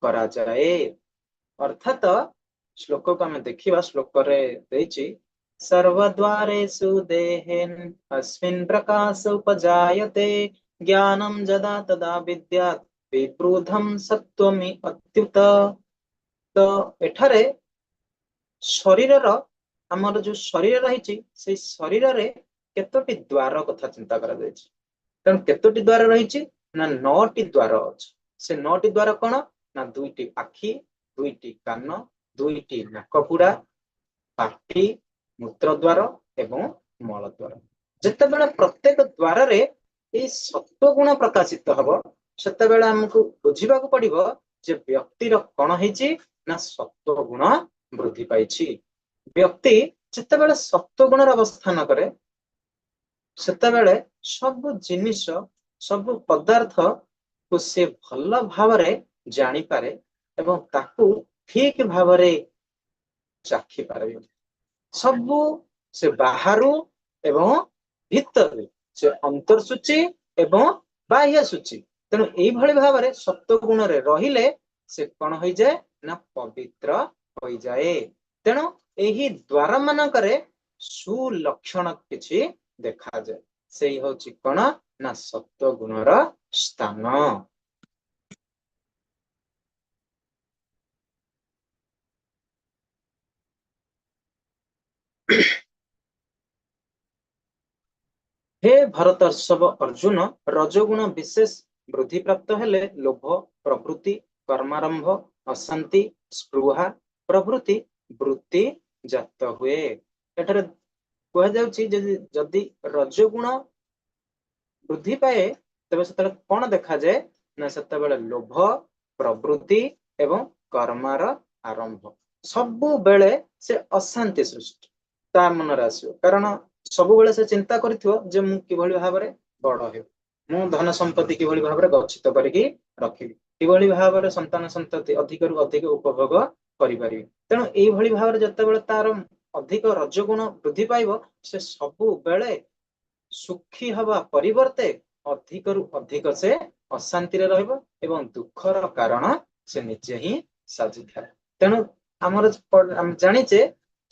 करा जाए अर्थात श्लोक को आम देखिबा श्लोक रे देछि सर्वद्वारेषु देहेन अस्मिन् प्रकाश उपजायते ज्ञानं यदा तदा विद्यात् विप्रुधं सत्त्वमि अत्युत। तो एठारे शरीरर आमर जो शरीर रही से शरीर रे केतोटी द्वार कथा चिंता करा जायछि। तेणु केतोटी द्वार रही ना 9टी द्वार अछि। से 9टी द्वार कौन ना 2टी आखि, 2टी कान, 2टी नाकपुड़ा, पाटी, मूत्र द्वार एवं मल द्वार। जितेबाला प्रत्येक द्वार रे ये सत्व गुण प्रकाशित हब सेतेबाला हमको बुझिबा को पड़िबो जे व्यक्तिर कौन होइछि ना सत्व गुण वृद्धि पाइछि। व्यक्ति जितेबाला सत्व गुणर अवस्थान करे सेतेबाला सब जिनिस सब पदार्थ को से भल भावरे जानी पारे एवं ताकू ठीक भावरे चाखी पारे। सबू से बाहरु एवं भितर से अंतर्सूची एवं बाह्य सूची। तेणु यही भाव में सत्व गुण रे रहिले से कौन हो जाए ना पवित्र हो जाए। तेणु यही द्वार मानकरे सुलक्षण किछि देखा जाए से होची कौन ना सत्व गुणर स्थान। हे भरतर्षभ अर्जुन रजोगुण विशेष वृद्धि प्राप्त हेले लोभ प्रवृत्ति कर्मारंभ अशांति स्पृहा प्रभृति वृत्ति जात हुए। एठारे कह जाउछि जदि रजोगुण वृद्धि पाए तबे सेतबेले कौन देखा जाए ना सेतबेले लोभ प्रवृत्ति एवं कर्मार आरंभ सबु बेले से अशांति सृष्टि ता मन आसो। कारण सबु बेले से चिंता करिथियो जे मु किभଳି भाबरे बड़ हे, मु धन संपत्ति किभଳି भाबरे गच्छित करिकि रखिबि, किभଳି भाबरे संतान संतति अधिक रु अधिक उपभोग करि परिबि। तेणु एई भଳି भाबरे जतेबेले तार अधिक रजोगुण वृद्धि पाइबो से सबु बेले सुखी हवा परिवर्ते अधिक रु अधिक से अशांति रे रहइबो एवं दुखर कारण से निजे ही साजी थाए। तेणु आमर हम जानिचे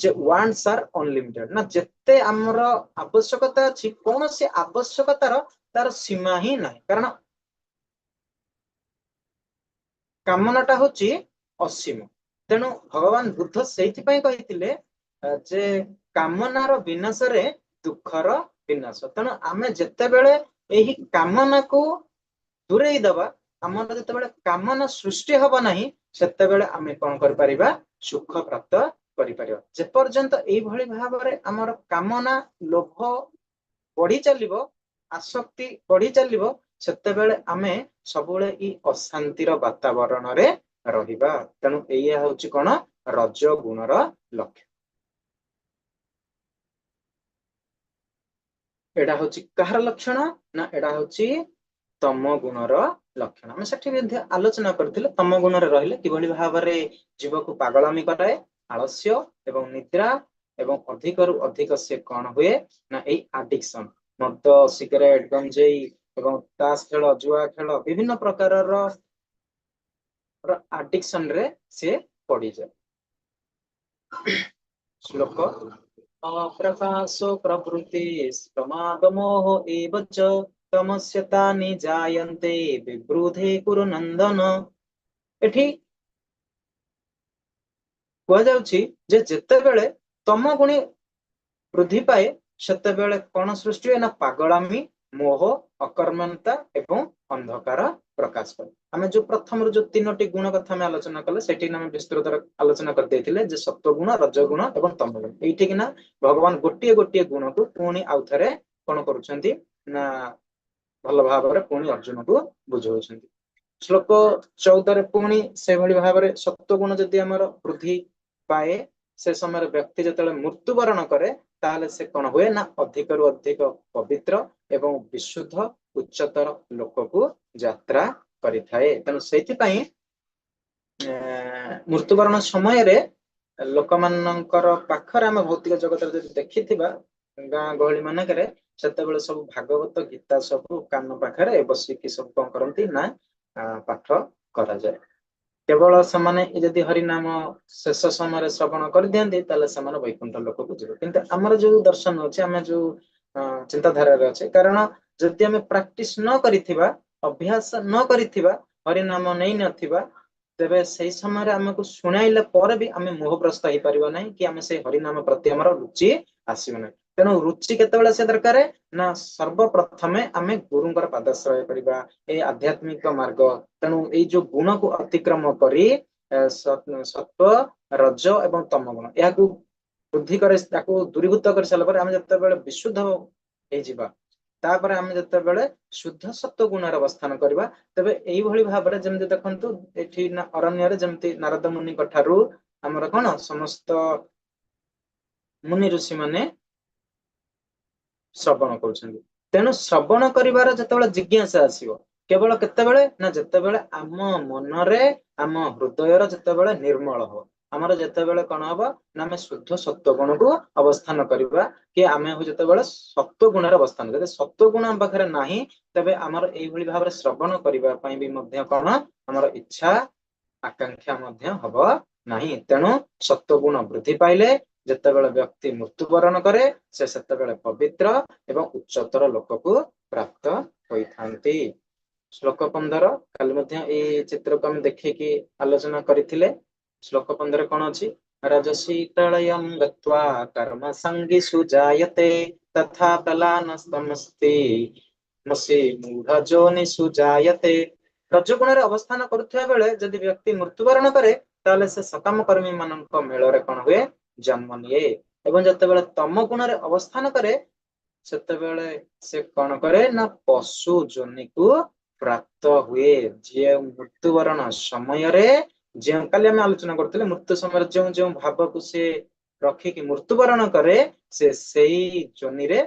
जे वांट्स आर अनलिमिटेड ना जेते आमर आवश्यकता अछि कोन से आवश्यकतार तार सीमा ही नाही। कारण कामनाटा होची असीम। तेणु भगवान बुद्ध सेइथि पई कहिथिले जे कामनार विनाश रे दुखर विनाश। तेणु आमे जेते बेले एही कामना को दूरेई दबा आमर जेते बेले कामना सृष्टि हबो नाही सेते बेले आमे कोन कर परिबा सुख प्राप्त करि परिबा। जे पर्यंत एई भଳି भाबरे आमर कामना लोभ बढ़ी चलिबो आसक्ति बढ़ी चलिबो सेते बेले आमे सबुले ई अशांतिर वातावरण रे रहिबा। तेणु एया होची कोन रज गुणर लक्षण। एडा होची कहार लक्षण ना एडा होची तम गुणर लक्षण। आम से आलोचना करथिले तम गुण रे रहिले किभଳି भाबरे जीव को पागलामी कराए आलस्य एवं निद्रा एवं अधिक रु अधिक से कौन हुए ना ए एडिक्शन मद सिगरेट गंजेई एवं ताश खेल जुआ खेल विभिन्न प्रकार एडिक्शन रे से पड़ी जाए। श्लोक अप्रकाशो प्रवृत्ति प्रमादमोह एव च तमस्य तानि जायन्ते विवृधे कुरु नंदन। एठी कह जाउछि जे जेतेबेले तम गुणी वृद्धि पाए सेतेबेले कौन सृष्टि है ना पागलामी मोह अकर्मणता एवं अंधकार प्रकाश पाए। आमे जो प्रथम जो 3टी गुण कथा में आलोचना कले सेठी नाम विस्तृत आलोचना कर देथिले जे सत्व गुण रज गुण एवं तम गुण। एठी कि ना भगवान गोटिए गोटिए गुण को पुणी आउथरे कोन करूछंती ना भल भाबरे पुणी अर्जुन को बुझाउछंती। श्लोक 14 रे पुणी से भली भाबरे सत्व गुण जदि हमर वृद्धि पाए से समय व्यक्ति जतले मृत्युवरण करे ताहले से कौन हुए ना अधिक रु अधिक पवित्र एवं विशुद्ध उच्चतर लोक को यात्रा करिथाए। तेणु सेति पई मृत्युवरण समय रे लोकमानंकर पाखर आम भौतिक जगत रे देखिथिबा गाँ गहली मानकरे सेतेबेले सब भागवत गीता सब कान पाखरे बसिकी सब कौन करंती ना पाठ करा जाए। केवल से यदि हरिनाम शेष समय श्रवण कर दियंती ताले से वैकुंठ लोक को जीव किंतु आमर जो दर्शन अच्छे आम जो चिंताधारा अच्छे कारण जदि आम प्राक्टिस न करिथिबा अभ्यास न करिथिबा हरिनाम नहीं नथिबा तेबे सही समय आमको शुणाइले पर भी आम मोहग्रस्त हो पार ना कि आम से हरिनाम प्रति आम रुचि आसब ना तेणु रुचि केते से दरकार ना सर्वप्रथमे आम गुरुंकर पादाश्रय करवा ए आध्यात्मिक मार्ग तेणु ये जो गुण को अतिक्रम करी सत्व रज एवं तम गुण या वृद्धि करे दूरीभूत कर सारा पर आम जिते विशुद्ध हो तापर आम जिते शुद्ध सत्व गुण अवस्थान करवा तेबे यही भाव में जमी देखु ये अरण्य जमी नारद मुनि ठारू आमर कौन समस्त मुनि ऋषि माने श्रवण कर तेणु श्रवण कर जिज्ञासा आसो केवल केतेबेले ना जितेबेले आम मनरे आम हृदयर जितेबेले निर्मल हो आमर जितेबेले कौन हम ना आम शुद्ध सत्वगुण को अवस्थान करवा कि आम जितेबेले सत्वगुण अवस्थान जब सत्वगुण आम पाखे ना तेबे आमर यही भाव श्रवण करने भी कौन आमर इच्छा आकांक्षा हब नहीं तेणु सत्वगुण वृद्धि पाइले जितेबेले व्यक्ति मृत्युवरण करे से सेतेबेले पवित्र एवं उच्चतर लोक को प्राप्त होइथांती। श्लोक 15 कल चित्र को आम देखिकी आलोचना करथिले। श्लोक 15 कौन अच्छी रजशीतलयं गत्वा कर्म संगिषु जायते तथा बलानस्तमस्ति मसी मूढ़ जोनिषु जायते। रजगुण अवस्थान करुवा बेले जदि व्यक्ति मृत्युवरण करे ताले से सकाम कर्मी मानक मेल कौन हुए जन्म निये एवं जितेबाला तम गुण अवस्थान करे सेतेबेले से कौन करे ना पशु जोनि को प्राप्त हुए जे मृत्युवरण समय जो काली आम आलोचना करते मृत्यु समय जो जो भाव को से रखिकी मृत्युवरण करे से सही जोनि रे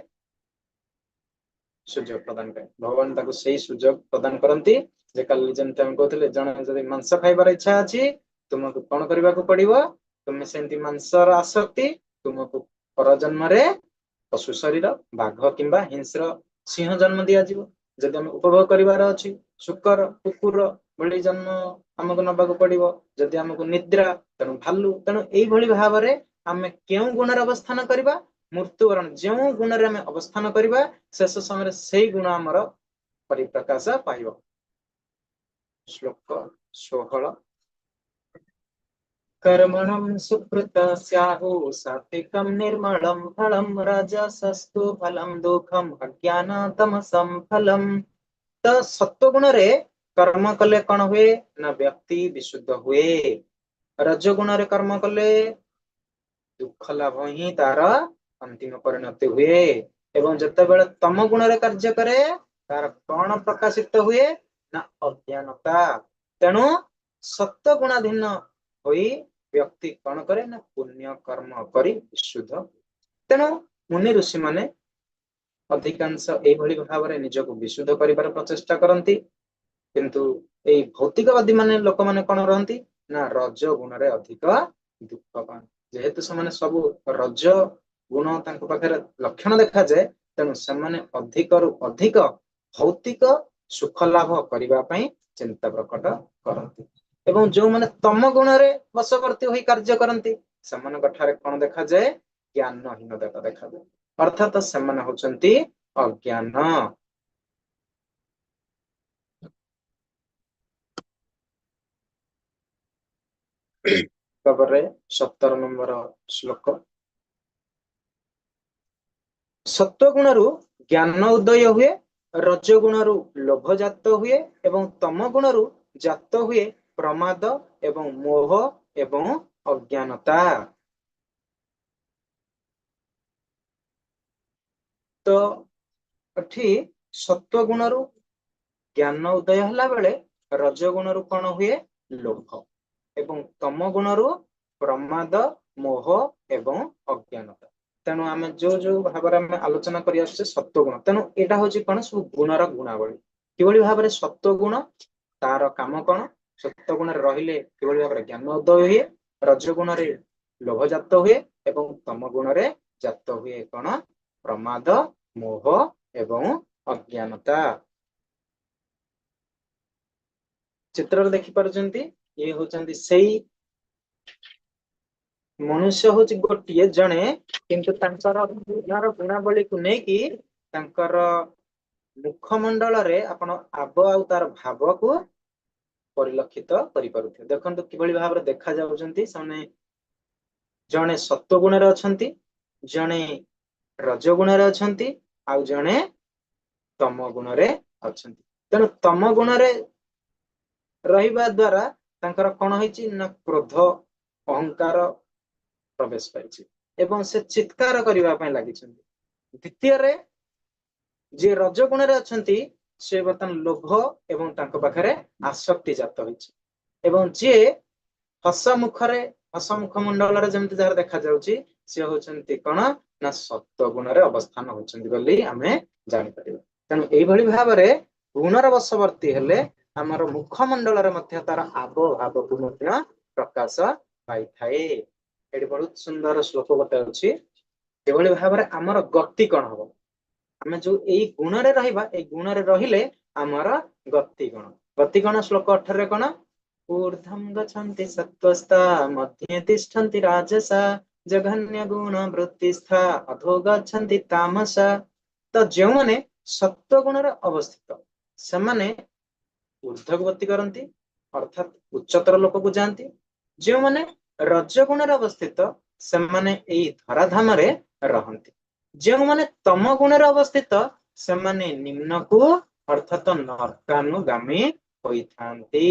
सुजोग प्रदान करे भगवान ताको सही सुजोग प्रदान करती जे काली जमते हम कहते जन जदि मांस खाइबार इच्छा अच्छी तुमको कौन करने को पड़ो तुम से मांसर आसक्ति तुमको पर जन्म पशु शरीर बाघ किंबा हिंस्र सिंह जन्म दिज्व जदि आम उपभोग करार अच्छी शुकर कुकुर भली जन्म आमको नवाक पड़ो जदि आमको निद्रा तेणु भालू तेणु यही भाव में आम क्यों गुण अवस्थान करवा मृत्युवरण जो गुण आम अवस्थान करवा शेष समय से गुण आमर परिप्रकाश पाइब। श्लोक 16 कर्मणं सुकृत स्याहु सात्विकं निर्मलं फलं रजसस्तु फलं दुःखम अज्ञानतमसं फलम। तो सत्वगुण रे कर्म कले कौन हुए ना व्यक्ति विशुद्ध हुए रजगुण रे कर्म कले दुख लाभ ही तार अंतिम परिणति हुए एवं जितेबाला तम गुण रे कार्य करे तार कौन प्रकाशित हुए ना अज्ञानता तेणु सत्व गुणाधीन होई व्यक्ति कौन करे ना पुण्य कर्म करी विशुद्ध तेणु मुनि ऋषि माने अधिकांश यही भाव में निजक विशुद्ध कर प्रचेषा करती किंतु ये भौतिकवादी माने लोक माने कौन रहती ना रज गुण रे अधिक दुख पान जेहेतु से सब रज गुण पाखे लक्षण देखा जाए तेणु से अधिक रु अधिक भौतिक सुख लाभ करने चिंता प्रकट करती एवं जो माने तम गुण रे वशवर्ती होई कार्य करती से कौन देखा जाए ज्ञानहीनता देखा जाए अर्थात से होचंती अज्ञान। तापर 17 नंबर श्लोक सत्वगुण रु ज्ञान उदय हुए रजगुण रु लोभ जात हुए एवं तम गुण रु जात हुए प्रमाद एवं मोह एवं अज्ञानता। तो एठी सत्वगुण रु ज्ञान उदय हला बेले रजगुण रु कौन हुए लोभ एवं तम गुण रु प्रमाद मोह एवं अज्ञानता तेणु आम जो जो भाव में आलोचना कर सत्वगुण तेणु यहाँ हूँ कौन सब गुणर गुणावली कि भाव में सत्वगुण तार काम कौन सत्वगुण रहिले कि भाव में ज्ञान उदय हुए रजगुण रे लोभ जात हुए एवं तम गुण रे जात हुए कौन प्रमाद मोह एवं अज्ञानता। चित्र देखि पारछंती ये होचंदी सेई मनुष्य होची गोटिए जणे किंतु तांकर गुणर गुणावली को नै कि तांकर मुखमंडल रे आपण आब आउ तार भाव को परिलक्षित करि पारुथे देखंतु किभଳି भाबरे देखा जाउचंती सने जणे सत्व गुण रे अछंती जणे रज गुण रे अछंती आउ जणे तम गुण रे अछंती तेणु तम गुण रे रहिबा द्वारा तांकर कोन होईची ना क्रोध अहंकार प्रवेश पाइछि एवं से चित्कार करिवा पय लागिछंती द्वितीय रे जे रज गुण रे अछंती से बर्तन लोभ एवं तांको पाखरे आसक्ति जात होईछि एवं जे हसमुख मंडल रे जेमति जार देखा जाउछि से होचंती कोन ना सत्व गुण रे अवस्थान होचंती बोली हमें जानि परिबा तेणु एई भली भाबरे गुणर वशवर्ती हेले हमर मुखमंडल रे मध्य तार आब भाव को मध्य प्रकाश पाई थाए एडी बहुत सुंदर श्लोक गोटे अछि एभली भाबरे हमर गति कोन हबो हमें जो एई गुण रे रहिबा एई गुण रे रहिले हमर गति कोन श्लोक 18 रे कोन ऊर्ध्वं गच्छन्ति सत्त्वस्ता मध्ये तिष्ठन्ति राजसा जघन्य गुण वृत्तिस्था अधो गच्छन्ति तामसा तो जो माने सत्व गुण रे अवस्थित से माने ऊर्ध्व गति करती अर्थात उच्चतर लोक को जाती जो माने रजगुण रे अवस्थित से माने एई धराधाम रे रहंती जो माने तम गुण रे अवस्थित से माने निम्न को अर्थात नरकानुगामी होइथांती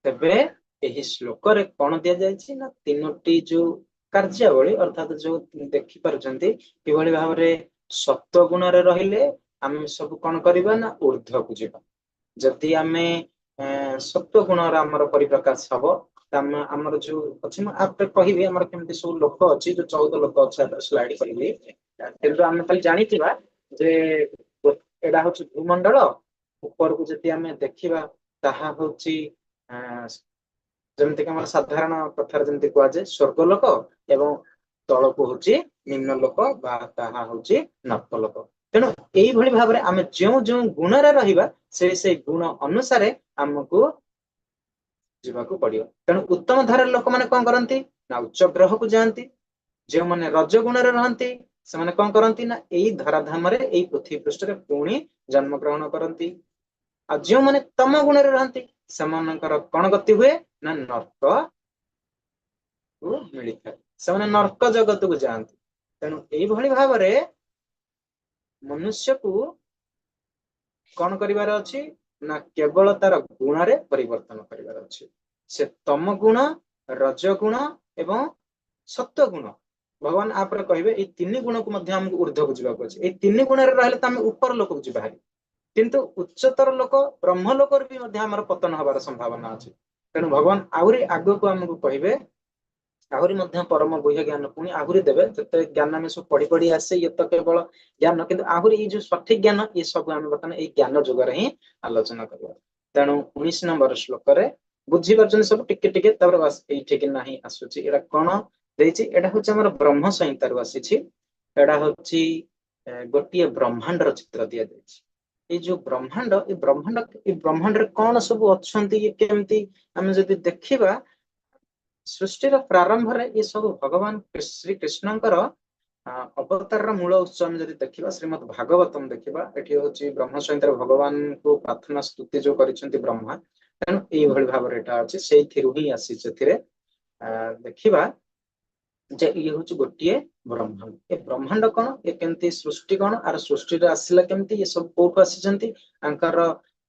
तबे एही श्लोक रे कोन दिया जायछि ना तीनोटी जो कार्यावली अर्थात जो देखि पारछंती किभली भाबरे सत्व गुण रे रहिले आमे सब कोन करबा ना ऊर्ध्व को जेबा जति आमे सत्व गुण रा हमर परिप्रकाश हबो तम हमर जो अछि म आप कहिबे हमर केमति सब लोक अछि जो 14 लोक अछि स्लाइड करिबे किंतु आमे खाली जानिथिबा जे एडा होछि भूमंडल ऊपर को जति आमे देखिबा ताहा होछि जेमति हमर साधारण कथार जेमति कुआ जे स्वर्ग लोक एवं तळ को होछि निम्न लोक बा ताहा होछि नर्क लोक तेणु एई भली भाबरे आमे जो जो गुण रे रहिबा से गुण अनुसार हमको जीवाकू पड़ियो तेणु उत्तम धारा लोक माने कोन करंती ना उच्च ग्रह को जानती जो माने रज गुण रे रहंती से माने कोन करंती ना एई धराधाम रे एई पृथ्वी पृष्ठ रे पुणी जन्म ग्रहण करंती आ जो माने तम गुण रे रहंती समानकर कोन गति हुए ना नर्क को मिली थाए से माने नर्क जगत को जानती तेणु एई भली भाबरे मनुष्य को कौन करिवार अछि ना केवल तार गुण रे परिवर्तन करिवार अछि से तम गुण रज गुण एवं सत्व गुण भगवान आपरे कहिबे ए तीन गुण को मध्य हम ऊर्ध्व को जिबा अछि ए तीन गुण रे रहले त हम ऊपर लोक को जिबा हारी किंतु उच्चतर लोक ब्रह्म लोक रे भी मध्य हमर पतन हबार संभावना अछि तेणु भगवान आउरी आगो को हमकु कहिबे आहुरी मध्य परम गुह्य ज्ञान पुणी आहुरी देवे जते ज्ञान में सब पढ़ी पढ़ी आसे ये तो केवल ज्ञान किंतु आहुरी ये जो सठिक ज्ञान ये सब आम बर्तमान ये ज्ञान जुगर ही आलोचना करबा तेणु 19 नंबर श्लोक रे बुझी परछन सब टिके टिके तबर बस एई ठीक नाही आसुची एडा कोन देछि एडा होछि हमर ब्रह्म संहिता रो आसीछि एडा होछि गोटिए ब्रह्मांड रो चित्र दिया देछि ए जो ब्रह्मांड रे कोन सब अछंती ये केमती हम जदि देखिबा सृष्टि प्रारंभ रे ये सब भगवान श्री कृष्णंकर अवतार मूल उत्सव हम जदि देखिबा श्रीमद् भागवतम देखिबा एठी होछि ब्रह्म संहिता भगवान को प्रार्थना स्तुति जो करिसेंती ब्रह्मा तेणु एई भली भाव रे एटा अछि सेई थिरु ही आसी सेथिरे देखिबा जे ये होछि गोटिए ब्रह्मांड ए ब्रह्मांड कोन ए केमती सृष्टि कोन आर सृष्टि रे आसिला केमती ये सब कोठ आसीचंती अंकर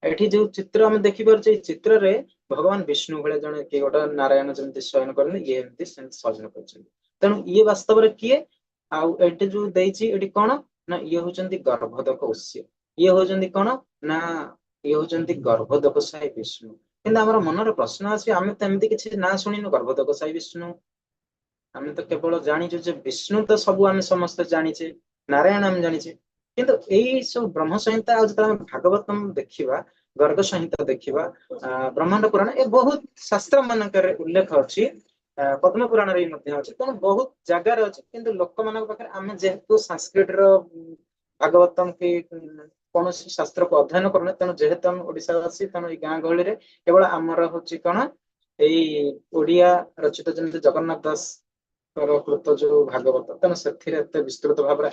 एठी जो चित्र हम देखि परछे चित्र रे भगवान विष्णु भले जने के गोटा नारायण जमती शयन करने ये एमती सजन करछन तेणु ये वास्तव रे किए आउ एठी जो देछि एठी कोन ना ये होचंती गर्भोदक उस्य ये होचंती कोन ना ये होचंती गर्भोदक साई विष्णु किंतु हमर मन रे प्रश्न आसी आमे त एमती किछि ना सुनिनु गर्भोदक साई विष्णु आमे तो केवल जानिछु जे विष्णु तो सब आमे समस्त जानिछे नारायण हम जानिछे किंतु एई सब ब्रह्म संहिता आ जत भागवतम देखिबा गर्ग संहिता देखिबा ब्रह्मांड पुराण ए बहुत शास्त्र मानकर उल्लेख अछि पद्म पुराण रे मध्ये अछि त बहुत जगह रे अछि किंतु लोक मानक पाखर आमे जेतु संस्कृत रो भागवतम के କୌଣସି ଶାସ୍ତ୍ରକୁ ଅଧ୍ୟୟନ କରୁନେ, ତେଣୁ ଯେହେତୁ ଆମେ ଓଡ଼ିଶାବାସୀ ତେଣୁ ଏଇ ଗାଁ ଗହଳିରେ କେବଳ ଆମର ହଉଛି କଣ ଏଇ ଓଡ଼ିଆ ରଚିତ ଯେମିତି ଜଗନ୍ନାଥ ଦାସଙ୍କର କୃତ ଯୋଉ ଭାଗବତ, ତେଣୁ ସେଥିରେ ଏତେ ବିସ୍ତୃତ ଭାବରେ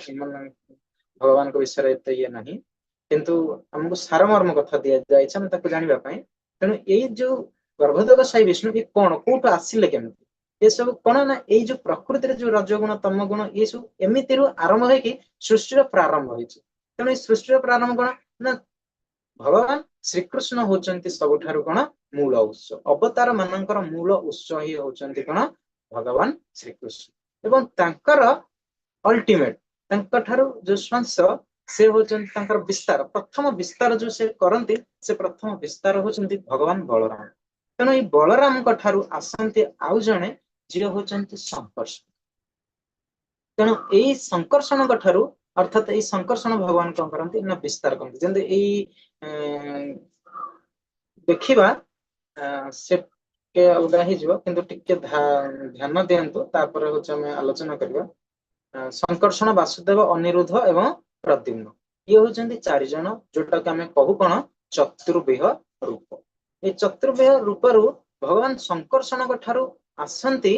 ଭଗବାନଙ୍କ ବିଷୟରେ ଏତେ ଇଏ ନାହିଁ, କିନ୍ତୁ ଆମକୁ ସାରମର୍ମ କଥା ଦିଆଯାଇଛି ଆମେ ତାକୁ ଜାଣିବା ପାଇଁ। ତେଣୁ ଏଇ ଯୋଉ ଗର୍ଭୋଦକ ସାଇ ବିଷ୍ଣୁ ଏ କଣ କୋଉଠୁ ଆସିଲେ କେମିତି, ଏସବୁ କଣ ନା ଏଇ ଯୋଉ ପ୍ରକୃତିରେ ଯୋଉ ରଜଗୁଣ ତମ ଗୁଣ ଏ ସବୁ ଏମିତିରୁ ଆରମ୍ଭ ହେଇକି ସୃଷ୍ଟିର ପ୍ରାରମ୍ଭ ହେଇଛି। ତେଣୁ ଏଇ ସୃଷ୍ଟିର ପ୍ରାରମ୍ଭ କଣ ନା ଭଗବାନ ଶ୍ରୀକୃଷ୍ଣ ହଉଛନ୍ତି ସବୁଠାରୁ କଣ ମୂଳ ଉତ୍ସ, ଅବତାର ମାନଙ୍କର ମୂଳ ଉତ୍ସ ହିଁ ହଉଛନ୍ତି କଣ ଭଗବାନ ଶ୍ରୀକୃଷ୍ଣ, ଏବଂ ତାଙ୍କର ଅଲ୍ଟିମେଟ ତାଙ୍କ ଠାରୁ ଯୋଉ ଶ୍ୱାସ ସେ ହଉଛନ୍ତି ତାଙ୍କର ବିସ୍ତାର, ପ୍ରଥମ ବିସ୍ତାର ଯୋଉ ସେ କରନ୍ତି ସେ ପ୍ରଥମ ବିସ୍ତାର ହଉଛନ୍ତି ଭଗବାନ ବଳରାମ। ତେଣୁ ଏଇ ବଳରାମଙ୍କ ଠାରୁ ଆସନ୍ତି ଆଉ ଜଣେ ଯିଏ ହଉଛନ୍ତି ଶଙ୍କର୍ଷଣ। ତେଣୁ ଏଇ ଶଙ୍କର୍ଷଣଙ୍କ ଠାରୁ ଅର୍ଥାତ ଏଇ ଶଙ୍କର୍ଷଣ ଭଗବାନ କଣ କରନ୍ତି ନା ବିସ୍ତାର କରନ୍ତି। ଯେମିତି ଏଇ ଦେଖିବା ସେ ଟିକେ ଅଲଗା ହେଇଯିବ, କିନ୍ତୁ ଟିକେ ଧ୍ୟାନ ଦିଅନ୍ତୁ, ତାପରେ ହଉଛି ଆମେ ଆଲୋଚନା କରିବା। ଶଙ୍କର୍ଷଣ, ବାସୁଦେବ, ଅନିରୁଦ୍ଧ ଏବଂ ପ୍ରଦ୍ୟୁମ୍ନ ଇଏ ହଉଛନ୍ତି 4 ଜଣ, ଯୋଉଟାକୁ ଆମେ କହୁ କଣ ଚତୁର୍ବିହ ରୂପ। এই ଚତୁର୍ବିହ ରୂପରୁ ଭଗବାନ ଶଙ୍କର୍ଷଣଙ୍କ ଠାରୁ ଆସନ୍ତି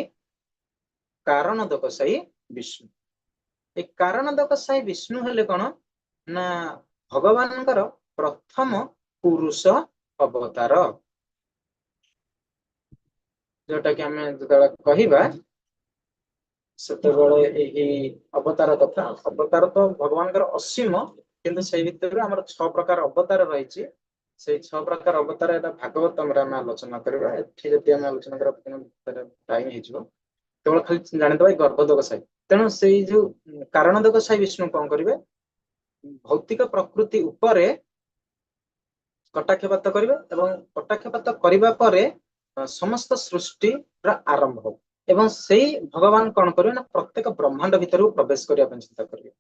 କାରଣ ଦୋକସାଇ ବିଷ୍ଣୁ। এই କାରଣ ଦୋକସାଇ ବିଷ୍ଣୁ ହେଲେ କଣ ନା ଭଗବାନଙ୍କର ପ୍ରଥମ ପୁରୁଷ ଅବତାର, ଯୋଉଟା କି ଆମେ ଯେତେବେଳେ କହିବା ସେତେବେଳେ ଏହି ଅବତାର କଥା, ଅବତାର ତ ଭଗବାନଙ୍କର ଅସୀମ, କିନ୍ତୁ ସେଇ ଭିତରୁ ଆମର 6 ପ୍ରକାର ଅବତାର ରହିଛି। ସେଇ 6 ପ୍ରକାର ଅବତାର ଏଟା ଭାଗବତମରେ ଆମେ ଆଲୋଚନା କରିବା, ଏଠି ଯଦି ଆମେ ଆଲୋଚନା କରିବା ଟାଇମ ହେଇଯିବ। କେବଳ ଖାଲି ଜାଣିଦବା ଏଇ ଗର୍ଭୋଦକ ସାଇ। ତେଣୁ ସେଇ ଯୋଉ କାରଣ ଦୋକ ସାଇ ବିଷ୍ଣୁ କଣ କରିବେ, ଭୌତିକ ପ୍ରକୃତି ଉପରେ କଟାକ୍ଷପାତ କରିବେ, ଏବଂ କଟାକ୍ଷପାତ କରିବା ପରେ ସମସ୍ତ ସୃଷ୍ଟିର ଆରମ୍ଭ ହବ, ଏବଂ ସେଇ ଭଗବାନ କଣ କରିବେ ନା ପ୍ରତ୍ୟେକ ବ୍ରହ୍ମାଣ୍ଡ ଭିତରକୁ ପ୍ରବେଶ କରିବା ପାଇଁ ଚିନ୍ତା କରିବେ।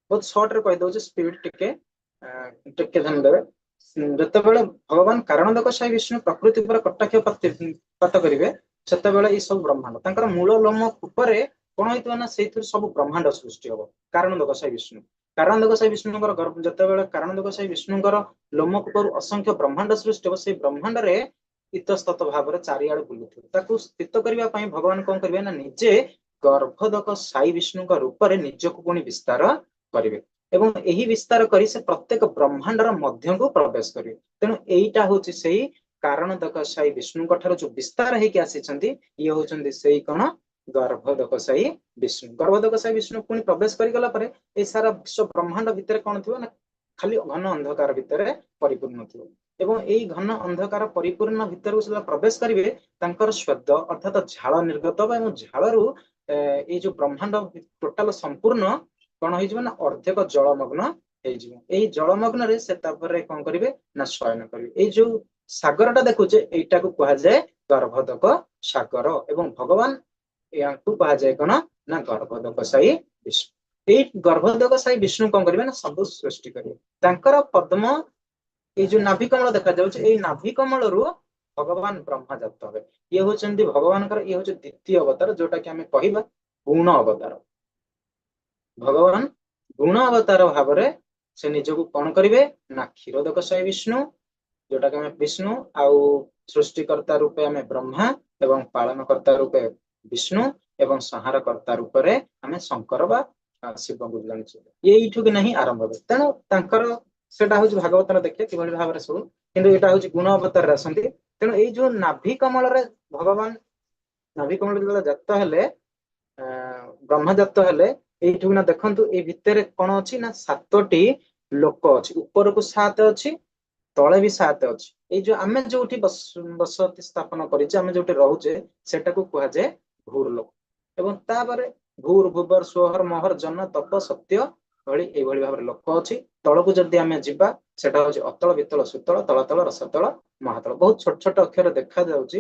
ବହୁତ ସର୍ଟରେ କହିଦଉଛି, ସ୍ପିଡ ଟିକେ ଧ୍ୟାନ ଦେବେ। ଯେତେବେଳେ ଭଗବାନ କାରଣ ଦୋକ ସାଇ ବିଷ୍ଣୁ ପ୍ରକୃତି ଉପରେ କଟାକ୍ଷପାତ କରିବେ, ସେତେବେଳେ ଏଇ ସବୁ ବ୍ରହ୍ମାଣ୍ଡ ତାଙ୍କର ମୂଳ ଲୋମ ଉପରେ କଣ ହେଇଥିବ ନା ସେଇଥିରୁ ସବୁ ବ୍ରହ୍ମାଣ୍ଡ ସୃଷ୍ଟି ହବ। କାରଣ ଦୋକ ସାଇ ବିଷ୍ଣୁ, କାରଣ ଦୋକ ସାଇ ବିଷ୍ଣୁଙ୍କର ଯେତେବେଳେ କାରଣ ଦୋକ ସାଇ ବିଷ୍ଣୁଙ୍କର ଲୋମ କୂପରୁ ଅସଂଖ୍ୟ ବ୍ରହ୍ମାଣ୍ଡ ସୃଷ୍ଟି ହବ, ସେଇ ବ୍ରହ୍ମାଣ୍ଡରେ ଇତସ୍ତତ ଭାବରେ ଚାରିଆଡେ ବୁଲୁଥିବ। ତାକୁ ସ୍ଥିତ କରିବା ପାଇଁ ଭଗବାନ କଣ କରିବେ ନା ନିଜେ ଗର୍ଭୋଦକ ସାଇ ବିଷ୍ଣୁଙ୍କ ରୂପରେ ନିଜକୁ ପୁଣି ବିସ୍ତାର କରିବେ, ଏବଂ ଏହି ବିସ୍ତାର କରି ସେ ପ୍ରତ୍ୟେକ ବ୍ରହ୍ମାଣ୍ଡର ମଧ୍ୟକୁ ପ୍ରବେଶ କରିବେ। ତେଣୁ ଏଇଟା ହଉଛି ସେଇ କାରଣ ଦୋକ ସାଇ ବିଷ୍ଣୁଙ୍କ ଠାରୁ ଯୋଉ ବିସ୍ତାର ହେଇକି ଆସିଛନ୍ତି, ଇଏ ହଉଛନ୍ତି ସେଇ କଣ ଗର୍ଭୋଦକ ସାଇ ବିଷ୍ଣୁ। ଗର୍ଭୋଦକ ସାଇ ବିଷ୍ଣୁ ପୁଣି ପ୍ରବେଶ କରିଗଲା ପରେ ଏଇ ସାରା ବିଶ୍ୱ ବ୍ରହ୍ମାଣ୍ଡ ଭିତରେ କଣ ଥିବ ନା ଖାଲି ଘନ ଅନ୍ଧକାର ଭିତରେ ପରିପୂର୍ଣ୍ଣ ଥିବ, ଏବଂ ଏଇ ଘନ ଅନ୍ଧକାର ପରିପୂର୍ଣ୍ଣ ଭିତରକୁ ଯେତେବେଳେ ପ୍ରବେଶ କରିବେ ତାଙ୍କର ସ୍ୱେଦ ଅର୍ଥାତ ଝାଳ ନିର୍ଗତ ହେବ, ଏବଂ ଝାଳରୁ ଏଇ ଯୋଉ ବ୍ରହ୍ମାଣ୍ଡ ଟୋଟାଲ ସମ୍ପୂର୍ଣ୍ଣ କଣ ହେଇଯିବ ନା ଅର୍ଦ୍ଧେକ ଜଳମଗ୍ନ ହେଇଯିବ। ଏଇ ଜଳମଗ୍ନରେ ସେ ତାପରେ କଣ କରିବେ ନା ଶୟନ କରିବେ। ଏଇ ଯୋଉ ସାଗରଟା ଦେଖୁଛେ ଏଇଟାକୁ କୁହାଯାଏ ଗର୍ଭୋଦକ ସାଗର, ଏବଂ ଭଗବାନ ୟାଙ୍କୁ କୁହାଯାଏ କଣ ନା ଗର୍ଭୋଦକ ସାଇ ବିଷ୍ଣୁ। ଏଇ ଗର୍ଭୋଦକ ସାଇ ବିଷ୍ଣୁ କଣ କରିବେ ନା ସବୁ ସୃଷ୍ଟି କରିବେ। ତାଙ୍କର ପଦ୍ମ ଏଇ ଯୋଉ ନାଭି କମଳ ଦେଖାଯାଉଛି, ଏଇ ନାଭି କମଳରୁ ଭଗବାନ ବ୍ରହ୍ମା ଜାତ ହେବେ। ଇଏ ହଉଛନ୍ତି ଭଗବାନଙ୍କର ଇଏ ହଉଛି ଦ୍ୱିତୀୟ ଅବତାର, ଯୋଉଟା କି ଆମେ କହିବା ଗୁଣ ଅବତାର। ଭଗବାନ ଗୁଣ ଅବତାର ଭାବରେ ସେ ନିଜକୁ କଣ କରିବେ ନା କ୍ଷୀରୋଦକ ସାଇ ବିଷ୍ଣୁ, ଯୋଉଟାକି ଆମେ ବିଷ୍ଣୁ, ଆଉ ସୃଷ୍ଟିକର୍ତ୍ତା ରୂପେ ଆମେ ବ୍ରହ୍ମା, ଏବଂ ପାଳନକର୍ତ୍ତା ରୂପେ ବିଷ୍ଣୁ, ଏବଂ ସଂହାରକର୍ତ୍ତା ରୂପରେ ଆମେ ଶଙ୍କର ବା ଶିବଙ୍କୁ ଜାଣିଛୁ। ଏଇଠୁ କି ନାହିଁ ଆରମ୍ଭ ହୁଏ। ତେଣୁ ତାଙ୍କର ସେଟା ହଉଛି ଭାଗବତର ଦେଖିବେ କିଭଳି ଭାବରେ ସବୁ, କିନ୍ତୁ ଏଇଟା ହଉଛି ଗୁଣ ଅବତାରରେ ଆସନ୍ତି। ତେଣୁ ଏଇ ଯୋଉ ନାଭି କମଳରେ ଭଗବାନ ନାଭି କମଳ ଯେତେବେଳେ ଜାତ ହେଲେ, ବ୍ରହ୍ମା ଜାତ ହେଲେ, ଏଇଠୁ ନା ଦେଖନ୍ତୁ ଏଇ ଭିତରେ କଣ ଅଛି ନା 7ଟି ଲୋକ ଅଛି, ଉପରକୁ 7 ଅଛି, ତଳେ ବି 7 ଅଛି। ଏଇ ଯୋଉ ଆମେ ଯୋଉଠି ବସତି ସ୍ଥାପନ କରିଛେ, ଆମେ ଯୋଉଠି ରହୁଛେ, ସେଟାକୁ କୁହାଯାଏ ଭୂର ଲୋକ। ଏବଂ ତାପରେ ଭୂର ଭୁବର ସ୍ୱହର ମହର ଜନ ତପ ସତ୍ୟ ଭଳି ଏଇଭଳି ଭାବରେ ଲୋକ ଅଛି। ତଳକୁ ଯଦି ଆମେ ଯିବା ସେଟା ହଉଛି ଅତଳ ବିତଳ ସୁତଳ ତଳତଳ ରସତଳ ମହାତଳ, ବହୁତ ଛୋଟ ଛୋଟ ଅକ୍ଷର ଦେଖାଯାଉଛି।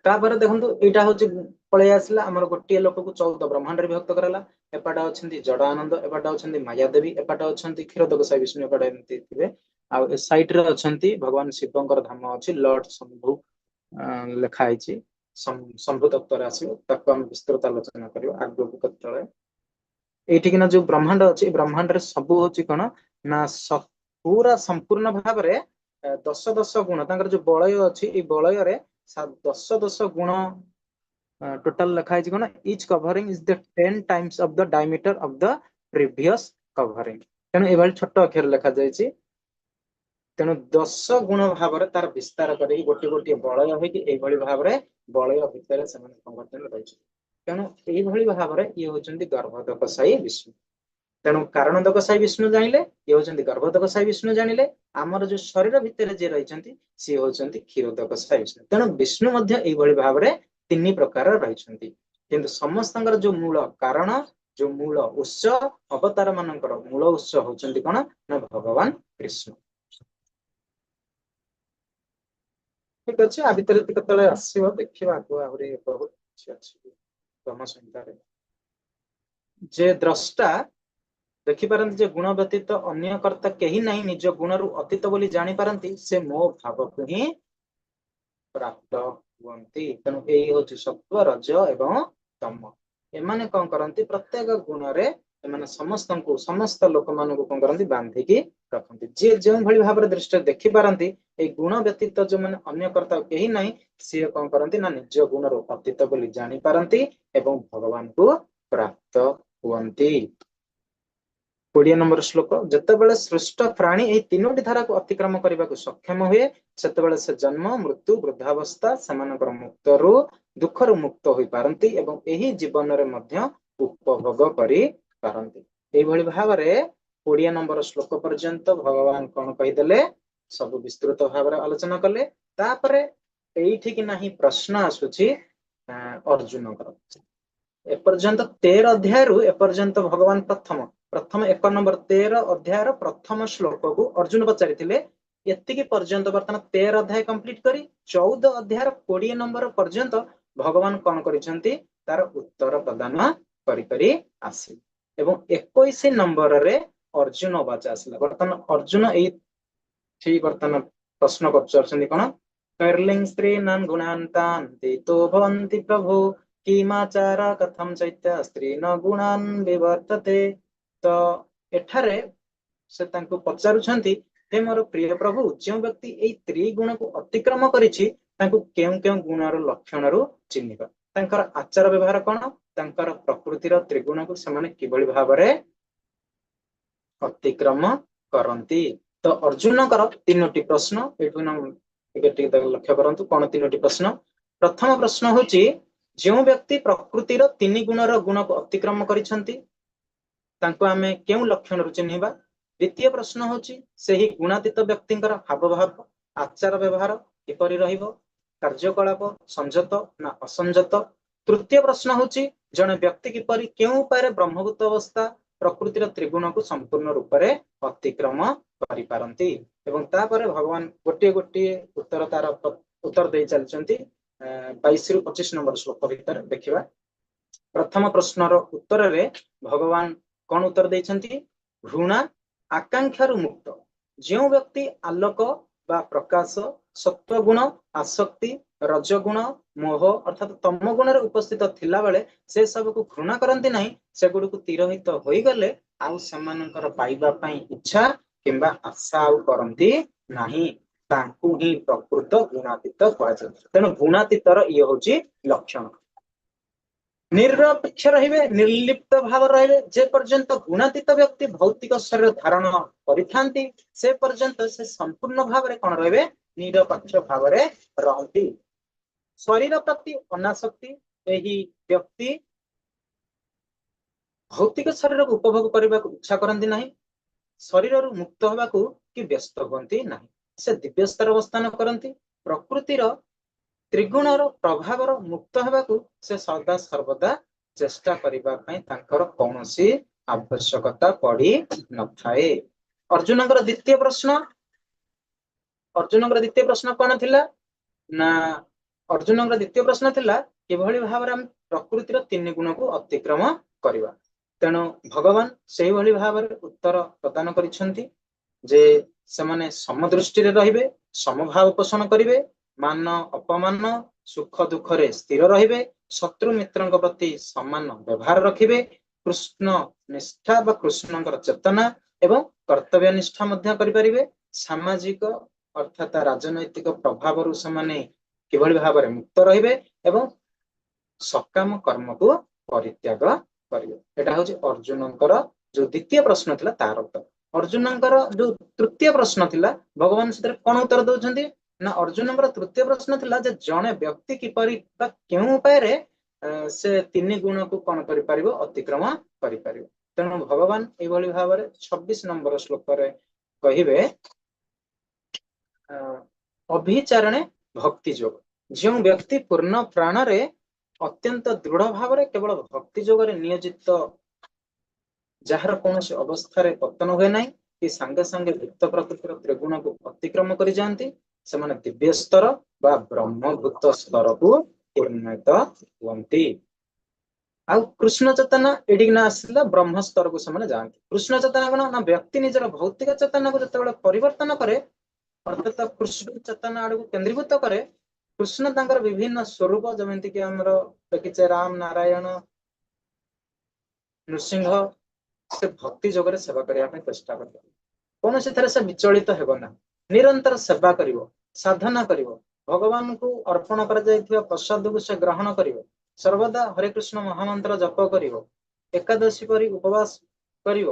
ତାପରେ ଦେଖନ୍ତୁ ଏଇଟା ହଉଛି ପଳେଇ ଆସିଲା ଆମର ଗୋଟିଏ ଲୋକକୁ 14 ବ୍ରହ୍ମାଣ୍ଡରେ ବିଭକ୍ତ କରାଲା। ଏପଟେ ଅଛନ୍ତି ଜଡ ଆନନ୍ଦ, ଏପଟେ ଅଛନ୍ତି ମାୟା ଦେବୀ, ଏପଟେ ଅଛନ୍ତି କ୍ଷୀରୋଦକ ସାଇ ବିଷ୍ଣୁ, ଏପଟେ ଏମିତି ଥିବେ। ଆଉ ଏ ସାଇଡରେ ଅଛନ୍ତି ଭଗବାନ ଶିବଙ୍କର ଧାମ ଅଛି, ଲର୍ଡ ଶମ୍ଭୁ ଲେଖା ହେଇଛି। ଶମ୍ଭୁ ତତ୍ଵରେ ଆସିବ, ତାକୁ ଆମେ ବିସ୍ତୃତ ଆଲୋଚନା କରିବା ଆଗକୁ କେତେବେଳେ। ଏଇଠିକିନା ଯୋଉ ବ୍ରହ୍ମାଣ୍ଡ ଅଛି, ବ୍ରହ୍ମାଣ୍ଡରେ ସବୁ ହଉଛି କଣ ନା पूरा संपूर्ण भाव रे 10 गुण तांकर जो बलय अछि ए बलय रे 10 गुण टोटल लिखा है कोन each covering is the 10 times of the diameter of the previous covering तेणु ए छोट अक्षर लिखा जायछि तेणु 10 गुण भाव रे तार विस्तार करी गोटे गोटे बलय होई ए भली भाव रे बलय भितर से संगठन रहिछि तेणु ए भली भाव रे ये होचंदी गर्भोदकशायी विष्णु तेणु कारणोदकशायी विष्णु जानिले ये होचंदी गर्भोदकशायी विष्णु जानिले आमर जो शरीर भितर जे रहिचंती से होचंदी क्षीरोदकशायी विष्णु तेणु विष्णु मध्य ए भली भाव रे तीन प्रकार रहिचंती किंतु समस्तंकर जो मूल कारण जो मूल उत्स अवतार मानकर मूल उत्स होचंदी कोन ना भगवान कृष्ण ठीक अछि आ भितर केतले आसीबो देखिबा को आहुरी बहुत अछि अछि ब्रह्म संहिता रे जे द्रष्टा देखि पारंती जे गुण व्यतीत अन्य कर्ता केही नहीं निज गुणरु अतीत बोली जानि पारंती से मो भाव को ही प्राप्त हुअन्ति तेणु यही होची सत्व रज एवं तम एमाने कौन करती प्रत्येक गुण रे एमाने समस्त लोक मानक कौन करती बांधिकी रखती जे जो भली भाव दृष्टि देखि पारंती ए गुण व्यतीत जो माने अन्य कर्ता केही नहीं सी कौन करती ना निज गुणरु अतीत बोली जानि पारंती एवं भगवान को प्राप्त हुअन्ति 20 नंबर श्लोक जितेबाला सृष्ट प्राणी यही तीनोटी धारा को अतिक्रम करने को सक्षम हुए सेतेबाला से जन्म मृत्यु वृद्धावस्था सेमानकर मुक्त रु दुख रु मुक्त होई पारंती एवं यही जीवन रे मध्य उपभोग करि पारंती एई भली भाव रे 20 नंबर श्लोक पर्यंत भगवान कोन कहिदेले सब विस्तृत भाव रे आलोचना कले तापरे एइठी कि नाही प्रश्न आसुची अर्जुन कर एपर्यंत 13 अध्याय रु एपर्यंत भगवान प्रथम 1 नंबर 13 अध्याय प्रथम श्लोक को अर्जुन पचारिथिले एतिकी पर्यंत वर्तमान 13 अध्याय कंप्लीट करी 14 अध्याय 20 नंबर पर्यंत भगवान कौन करिसंती तार उत्तर प्रदान करी करी आसी एवं 21 नंबर रे अर्जुन वाचा आसला वर्तमान अर्जुन एई ठीक वर्तमान प्रश्न करछंती कोन कर्लिंग स्त्रीनां गुणान्तान् तेतो भवन्ति प्रभु किमाचार कथम चैत्य स्त्री न गुणान विवर्तते तो एठारे से तांको पचारुछंती हे मोर प्रिय प्रभु जो व्यक्ति एई त्रिगुण को अतिक्रम करिछि तांको केउ केउ गुणर लक्षण रु चिन्हिबा तांकर आचार व्यवहार कोन तांकर प्रकृतिर त्रिगुण को समान किबळी भाबरे अतिक्रम करंती तो अर्जुन कर तीनोटी प्रश्न एठुन एके लक्ष्य करंतु कोन तीनोटी प्रश्न प्रथम प्रश्न होची जो व्यक्ति प्रकृतिर तीन गुणर गुण को अतिक्रम करिसंती तांको आमे केउ लक्षण रु चिन्हिबा द्वितीय प्रश्न होची सेही गुणातीत व्यक्तिंकर हावभाव आचार व्यवहार किपरि रहिबो कार्यकलाप संयत ना असंयत तृतीय प्रश्न होची जने व्यक्ति किपरि केउ उपाय ब्रह्मभूत अवस्था प्रकृतिर त्रिगुण को संपूर्ण रूप रे अतिक्रम करि पारंती एवं तापरे भगवान गोटे गोटे उत्तर तार उत्तर दे चलचंती 22 रु 25 नंबर श्लोक भीतर देखिबा प्रथम प्रश्नर उत्तर रे भगवान कौन उत्तर देछंती घृणा आकांक्षा रु मुक्त जो व्यक्ति आलोक बा प्रकाश सत्व गुण आसक्ति रजगुण मोह अर्थात तम गुण रे उपस्थित थिला बेले से सब को घृणा करंती नहीं से गुड को तिरहित होई गले आउ समानकर पाइबा पई इच्छा किंबा आशा आउ करंती नहीं तांकु ही प्रकृत गुणातीत कहै तेणु गुणातीतर ये होची लक्षण निरपेक्ष रहिबे निर्लिप्त भाव रहिबे जे पर्यंत गुणातीत व्यक्ति भौतिक शरीर धारण करिथांती से पर्यंत से संपूर्ण भाव रे कोन रहिबे निरपेक्ष भाव रे रहंती शरीर प्रति अनासक्ति एही व्यक्ति भौतिक शरीर को उपभोग करबा को इच्छा करंती नहीं शरीर रु मुक्त होबा को कि व्यस्त होंती नहीं से दिव्य स्तर अवस्थान करंती प्रकृतिर त्रिगुणर प्रभावर मुक्त होबाकू से सदा सर्वदा चेष्टा करिबा पई तांकर कौनसी आवश्यकता पड़ी न थाए अर्जुनकर द्वितीय प्रश्न कोन थिला ना अर्जुनकर द्वितीय प्रश्न थिला किभଳି भाବରେ हम प्रकृतिर तीन गुण को अतिक्रम करिबा तेणु भगवान सेही भଳି भाବରେ उत्तर प्रदान करिसंती जे सेमाने समदृष्टि रे रहिबे समभाव पोषण करिवे मान अपमान सुख दुख रे स्थिर रहिबे शत्रु मित्रंक प्रति समान व्यवहार रखिबे कृष्ण निष्ठा बा कृष्णंकर चेतना ଏବଂ କର୍ତ୍ତବ୍ୟ ନିଷ୍ଠା ମଧ୍ୟ କରିପାରିବେ। ସାମାଜିକ ଅର୍ଥାତ ରାଜନୈତିକ ପ୍ରଭାବରୁ ସେମାନେ କିଭଳି ଭାବରେ ମୁକ୍ତ ରହିବେ ଏବଂ ସକାମ କର୍ମକୁ ପରିତ୍ୟାଗ କରିବେ। ଏଟା ହଉଛି ଅର୍ଜୁନଙ୍କର ଯୋଉ ଦ୍ୱିତୀୟ ପ୍ରଶ୍ନ ଥିଲା ତାର ଉତ୍ତର। ଅର୍ଜୁନଙ୍କର ଯୋଉ ତୃତୀୟ ପ୍ରଶ୍ନ ଥିଲା ଭଗବାନ ସେଥିରେ କଣ ଉତ୍ତର ଦଉଛନ୍ତି ନା ଅର୍ଜୁନଙ୍କର ତୃତୀୟ ପ୍ରଶ୍ନ ଥିଲା ଯେ ଜଣେ ବ୍ୟକ୍ତି କିପରି ବା କେଉଁ ଉପାୟରେ ସେ ତିନି ଗୁଣକୁ କଣ କରିପାରିବ ଅତିକ୍ରମ କରିପାରିବ। ତେଣୁ ଭଗବାନ ଏଇଭଳି ଭାବରେ 26 ନମ୍ବର ଶ୍ଲୋକରେ କହିବେ ଅଭିଚାରଣେ ଭକ୍ତି ଯୋଗ। ଯେଉଁ ବ୍ୟକ୍ତି ପୂର୍ଣ୍ଣ ପ୍ରାଣରେ ଅତ୍ୟନ୍ତ ଦୃଢ ଭାବରେ କେବଳ ଭକ୍ତି ଯୋଗରେ ନିୟୋଜିତ, ଯାହାର କୌଣସି ଅବସ୍ଥାରେ ପତନ ହୁଏ ନାହିଁ କି ସାଙ୍ଗେ ସାଙ୍ଗେ ଭୁକ୍ତ ପ୍ରକୃତିର ତ୍ରିଗୁଣକୁ ଅତିକ୍ରମ କରି ଯାଆନ୍ତି, ସେମାନେ ଦିବ୍ୟ ସ୍ତର ବା ବ୍ରହ୍ମଭୂତ ସ୍ତରକୁ ଉନ୍ନତ ହୁଅନ୍ତି। ଆଉ କୃଷ୍ଣ ଚେତନା ଏଠିକି ନା ଆସିଲା ବ୍ରହ୍ମ ସ୍ତରକୁ ସେମାନେ ଯାଆନ୍ତି। କୃଷ୍ଣ ଚେତନା କଣ ନା ବ୍ୟକ୍ତି ନିଜର ଭୌତିକ ଚେତନାକୁ ଯେତେବେଳେ ପରିବର୍ତ୍ତନ କରେ ଅର୍ଥାତ କୃଷ୍ଣ ଚେତନା ଆଡକୁ କେନ୍ଦ୍ରୀଭୂତ କରେ, କୃଷ୍ଣ ତାଙ୍କର ବିଭିନ୍ନ ସ୍ୱରୂପ ଯେମିତିକି ଆମର ଦେଖିଛେ ରାମ, ନାରାୟଣ, ନୃସିଂହ, ସେ ଭକ୍ତି ଯୋଗରେ ସେବା କରିବା ପାଇଁ ଚେଷ୍ଟା କରିବ। କୌଣସି ଥରେ ସେ ବିଚଳିତ ହେବ ନାହିଁ, ନିରନ୍ତର ସେବା କରିବ, ସାଧନା କରିବ, ଭଗବାନଙ୍କୁ ଅର୍ପଣ କରାଯାଇଥିବା ପ୍ରସାଦକୁ ସେ ଗ୍ରହଣ କରିବ, ସର୍ବଦା ହରେ କୃଷ୍ଣ ମହାମନ୍ତ୍ର ଜପ କରିବ, ଏକାଦଶୀ କରି ଉପବାସ କରିବ,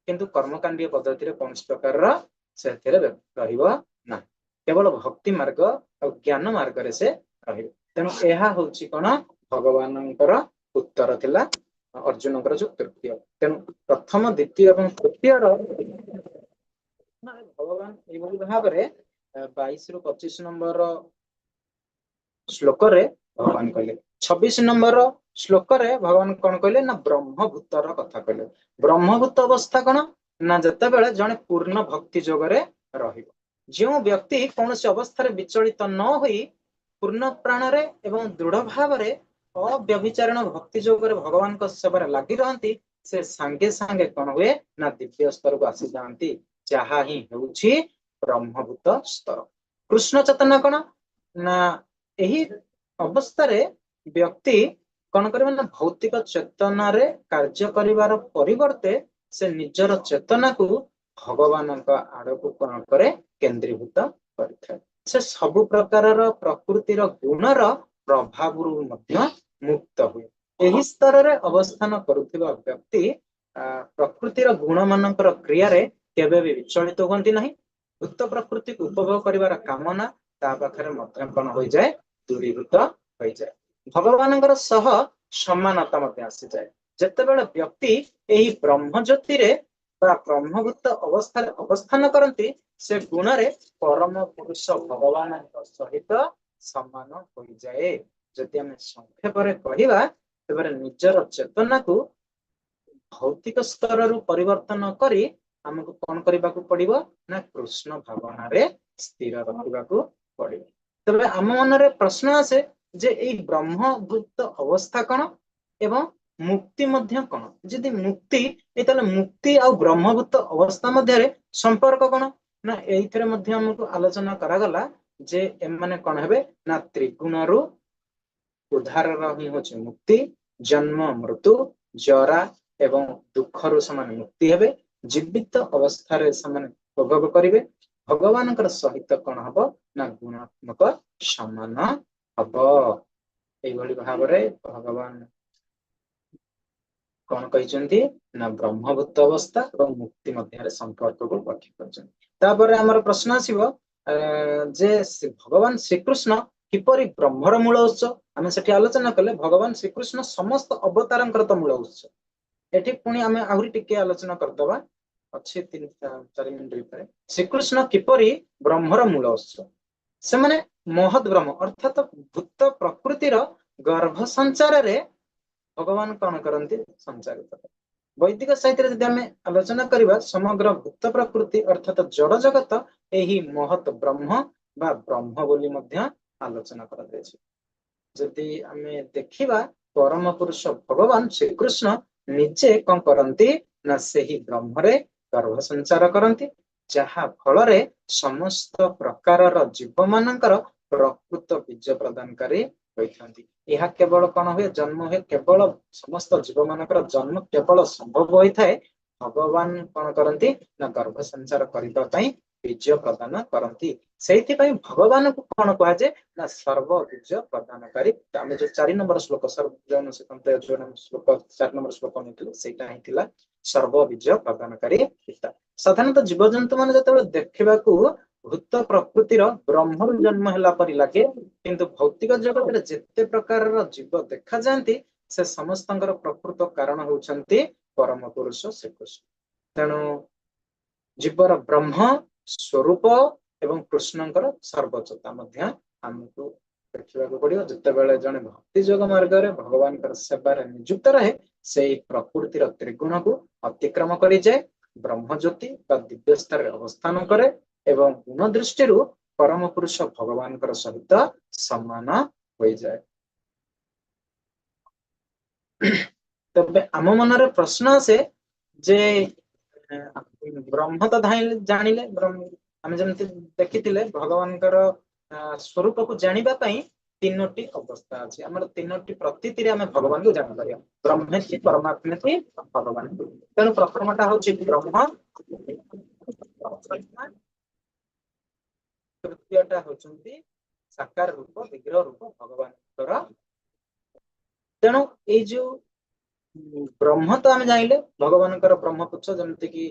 କିନ୍ତୁ କର୍ମକାଣ୍ଡୀୟ ପଦ୍ଧତିରେ କୌଣସି ପ୍ରକାରର ସେଥିରେ ରହିବ ନାହିଁ। କେବଳ ଭକ୍ତି ମାର୍ଗ ଆଉ ଜ୍ଞାନ ମାର୍ଗରେ ସେ ରହିବ। ତେଣୁ ଏହା ହଉଛି କଣ ଭଗବାନଙ୍କର ଉତ୍ତର ଥିଲା ଅର୍ଜୁନଙ୍କର ଯୋଉ ତୃତୀୟ। ତେଣୁ ପ୍ରଥମ, ଦ୍ୱିତୀୟ ଏବଂ ତୃତୀୟର ଭଗବାନ ଏଇଭଳି ଭାବରେ 22 ରୁ 25 ନମ୍ବର ଶ୍ଲୋକରେ ଭଗବାନ କହିଲେ। 26 ନମ୍ବର ଶ୍ଲୋକରେ ଭଗବାନ କଣ କହିଲେ ନା ବ୍ରହ୍ମଭୂତର କଥା କହିଲେ। ବ୍ରହ୍ମଭୂତ ଅବସ୍ଥା କଣ ନା ଯେତେବେଳେ ଜଣେ ପୂର୍ଣ୍ଣ ଭକ୍ତି ଯୋଗରେ ରହିବ। ଯେଉଁ ବ୍ୟକ୍ତି କୌଣସି ଅବସ୍ଥାରେ ବିଚଳିତ ନ ହୋଇ ପୂର୍ଣ୍ଣ ପ୍ରାଣରେ ଏବଂ ଦୃଢ ଭାବରେ ଅବ୍ୟଭିଚାରଣ ଭକ୍ତି ଯୋଗରେ ଭଗବାନଙ୍କ ସେବାରେ ଲାଗି ରହନ୍ତି, ସେ ସାଙ୍ଗେ ସାଙ୍ଗେ କଣ ହୁଏ ନା ଦିବ୍ୟ ସ୍ତରକୁ ଆସିଯାଆନ୍ତି, ଯାହା ହିଁ ହେଉଛି ବ୍ରହ୍ମଭୂତ ସ୍ତର। କୃଷ୍ଣ ଚେତନା କଣ ନା ଏହି ଅବସ୍ଥାରେ ବ୍ୟକ୍ତି କଣ କରିବ ନା ଭୌତିକ ଚେତନାରେ କାର୍ଯ୍ୟ କରିବାର ପରିବର୍ତ୍ତେ ସେ ନିଜର ଚେତନାକୁ ଭଗବାନଙ୍କ ଆଡକୁ କଣ କରେ କେନ୍ଦ୍ରୀଭୂତ କରିଥାଏ। ସେ ସବୁ ପ୍ରକାରର ପ୍ରକୃତିର ଗୁଣର ପ୍ରଭାବରୁ ମଧ୍ୟ ମୁକ୍ତ ହୁଏ। ଏହି ସ୍ତରରେ ଅବସ୍ଥାନ କରୁଥିବା ବ୍ୟକ୍ତି ପ୍ରକୃତିର ଗୁଣ ମାନଙ୍କର କ୍ରିୟାରେ କେବେ ବି ବିଚଳିତ ହୁଅନ୍ତି ନାହିଁ। ଭୂତ ପ୍ରକୃତିକୁ ଉପଭୋଗ କରିବାର କାମନା ତା ପାଖରେ ମଧ୍ୟ କଣ ହୋଇଯାଏ ଦୂରୀଭୂତ ହୋଇଯାଏ। ଭଗବାନଙ୍କର ସହ ସମାନତା ମଧ୍ୟ ଆସିଯାଏ। ଯେତେବେଳେ ବ୍ୟକ୍ତି ଏହି ବ୍ରହ୍ମ ଜ୍ୟୋତିରେ ବା ବ୍ରହ୍ମଭୂତ ଅବସ୍ଥାରେ ଅବସ୍ଥାନ କରନ୍ତି, ସେ ଗୁଣରେ ପରମ ପୁରୁଷ ଭଗବାନଙ୍କ ସହିତ ସମାନ ହୋଇଯାଏ। ଯଦି ଆମେ ସଂକ୍ଷେପରେ କହିବା ତେବେ ନିଜର ଚେତନାକୁ ଭୌତିକ ସ୍ତରରୁ ପରିବର୍ତ୍ତନ କରି ଆମକୁ କଣ କରିବାକୁ ପଡିବ ନା କୃଷ୍ଣ ଭାବନାରେ ସ୍ଥିର ରଖିବାକୁ ପଡିବ। ତେବେ ଆମ ମନରେ ପ୍ରଶ୍ନ ଆସେ ଯେ ଏଇ ବ୍ରହ୍ମଭୂତ ଅବସ୍ଥା କଣ ଏବଂ ମୁକ୍ତି ମଧ୍ୟ କଣ? ଯଦି ମୁକ୍ତି, ତାହେଲେ ମୁକ୍ତି ଆଉ ବ୍ରହ୍ମଭୂତ ଅବସ୍ଥା ମଧ୍ୟରେ ସମ୍ପର୍କ କଣ? ନା ଏଇଥିରେ ମଧ୍ୟ ଆମକୁ ଆଲୋଚନା କରାଗଲା ଯେ ଏମାନେ କଣ ହେବେ ନା ତ୍ରିଗୁଣରୁ ଉଦ୍ଧାରର ହିଁ ହଉଛି ମୁକ୍ତି, ଜନ୍ମ ମୃତ୍ୟୁ ଜରା ଏବଂ ଦୁଃଖରୁ ସେମାନେ ମୁକ୍ତି ହେବେ। ଜୀବିତ ଅବସ୍ଥାରେ ସେମାନେ ଉପଭୋଗ କରିବେ। ଭଗବାନଙ୍କର ସହିତ କଣ ହବ ନା ଗୁଣାତ୍ମକ ସମାନ ହବ। ଏଇଭଳି ଭାବରେ ଭଗବାନ କଣ କହିଛନ୍ତି ନା ବ୍ରହ୍ମଭୂତ ଅବସ୍ଥା ଏବଂ ମୁକ୍ତି ମଧ୍ୟରେ ସମ୍ପର୍କକୁ ବ୍ୟାଖ୍ୟା କରିଛନ୍ତି। ତାପରେ ଆମର ପ୍ରଶ୍ନ ଆସିବ ଯେ ଭଗବାନ ଶ୍ରୀକୃଷ୍ଣ କିପରି ବ୍ରହ୍ମର ମୂଳ ଉତ୍ସ? ଆମେ ସେଠି ଆଲୋଚନା କଲେ ଭଗବାନ ଶ୍ରୀକୃଷ୍ଣ ସମସ୍ତ ଅବତାରଙ୍କର ତ ମୂଳ ଉତ୍ସ। ଏଠି ପୁଣି ଆମେ ଆହୁରି ଟିକେ ଆଲୋଚନା କରିଦବା, ଅଛି 3-4 ମିନିଟ ଭିତରେ। ଶ୍ରୀକୃଷ୍ଣ କିପରି ବ୍ରହ୍ମର ମୂଳ ଉତ୍ସ? ସେମାନେ ମହତ୍ ବ୍ରହ୍ମ ଅର୍ଥାତ ଭୂତ ପ୍ରକୃତିର ଗର୍ଭ ସଞ୍ଚାରରେ ଭଗବାନ କଣ କରନ୍ତି ସଞ୍ଚାରିତ। ବୈଦିକ ସାହିତ୍ୟରେ ଯଦି ଆମେ ଆଲୋଚନା କରିବା ସମଗ୍ର ଭୂତ ପ୍ରକୃତି ଅର୍ଥାତ ଜଡ ଜଗତ ଏହି ମହତ୍ ବ୍ରହ୍ମ ବା ବ୍ରହ୍ମ ବୋଲି ମଧ୍ୟ ଆଲୋଚନା କରାଯାଇଛି। ଯଦି ଆମେ ଦେଖିବା ପରମ ପୁରୁଷ ଭଗବାନ ଶ୍ରୀକୃଷ୍ଣ ନିଜେ କଣ କରନ୍ତି ନା ସେହି ବ୍ରହ୍ମରେ ଗର୍ଭ ସଞ୍ଚାର କରନ୍ତି, ଯାହା ଫଳରେ ସମସ୍ତ ପ୍ରକାରର ଜୀବ ମାନଙ୍କର ପ୍ରକୃତ ବୀଜ ପ୍ରଦାନକାରୀ ହୋଇଥାନ୍ତି। ଏହା କେବଳ କଣ ହୁଏ ଜନ୍ମ ହୁଏ କେବଳ ସମସ୍ତ ଜୀବ ମାନଙ୍କର ଜନ୍ମ କେବଳ ସମ୍ଭବ ହୋଇଥାଏ भगवान कौन करती ना गर्भ संचार करने ପାଇଁ बीज प्रदान करती ସେଇଥିପାଇଁ भगवान को कौन कह जाए ना सर्व बीज प्रदानकारी आम जो 4 नंबर श्लोक सर्वजन श्लोक 4 नंबर श्लोक नहीं सेटा ही थिला सर्व बीज प्रदानकारी पिता साधारणतः जीवजंतु मान जो देखा भूत प्रकृतिर ब्रह्म जन्म है परि लगे किंतु भौतिक जगत में जिते प्रकार जीव देखा जाती से समस्त प्रकृत कारण होउछंती परम पुरुष श्रीकृष्ण तेणु जीवर ब्रह्म स्वरूप एवं कृष्णଙ୍କର सर्वोच्चता ମଧ୍ୟ ଆମକୁ ଦେଖିବାକୁ ପଡିବ ଯେତେବେଳେ ଜଣେ ଭକ୍ତି ଯୋଗ ମାର୍ଗରେ ଭଗବାନଙ୍କର ସେବାରେ ନିଯୁକ୍ତ ରହେ ସେହି ପ୍ରକୃତିର ତ୍ରିଗୁଣକୁ ଅତିକ୍ରମ କରିଯାଏ ବ୍ରହ୍ମଜ୍ୟୋତି ବା ଦିବ୍ୟ ସ୍ତରରେ ଅବସ୍ଥାନ କରେ ଏବଂ ଗୁଣ ଦୃଷ୍ଟିରୁ ପରମ ପୁରୁଷ ଭଗବାନଙ୍କର ସହିତ ସମାନ ହୋଇଯାଏ। तबे आम मनरे प्रश्न आसे जे ब्रह्म तो जानिले आम जमती देखिथिले भगवानकर स्वरूप को जानिबा पई तीनोटी अवस्था अछि हमर तीनोटी प्रतीति रे हम भगवान को जानि परिया ब्रह्मेति परमात्मेति भगवान तेनु प्रथमटा होछि ब्रह्म तृतीयटा होचंती साकार रूप विग्रह रूप भगवानकर तेणु ये जो ब्रह्म तो आम जानिले भगवान ब्रह्मपुच्छ जमती कि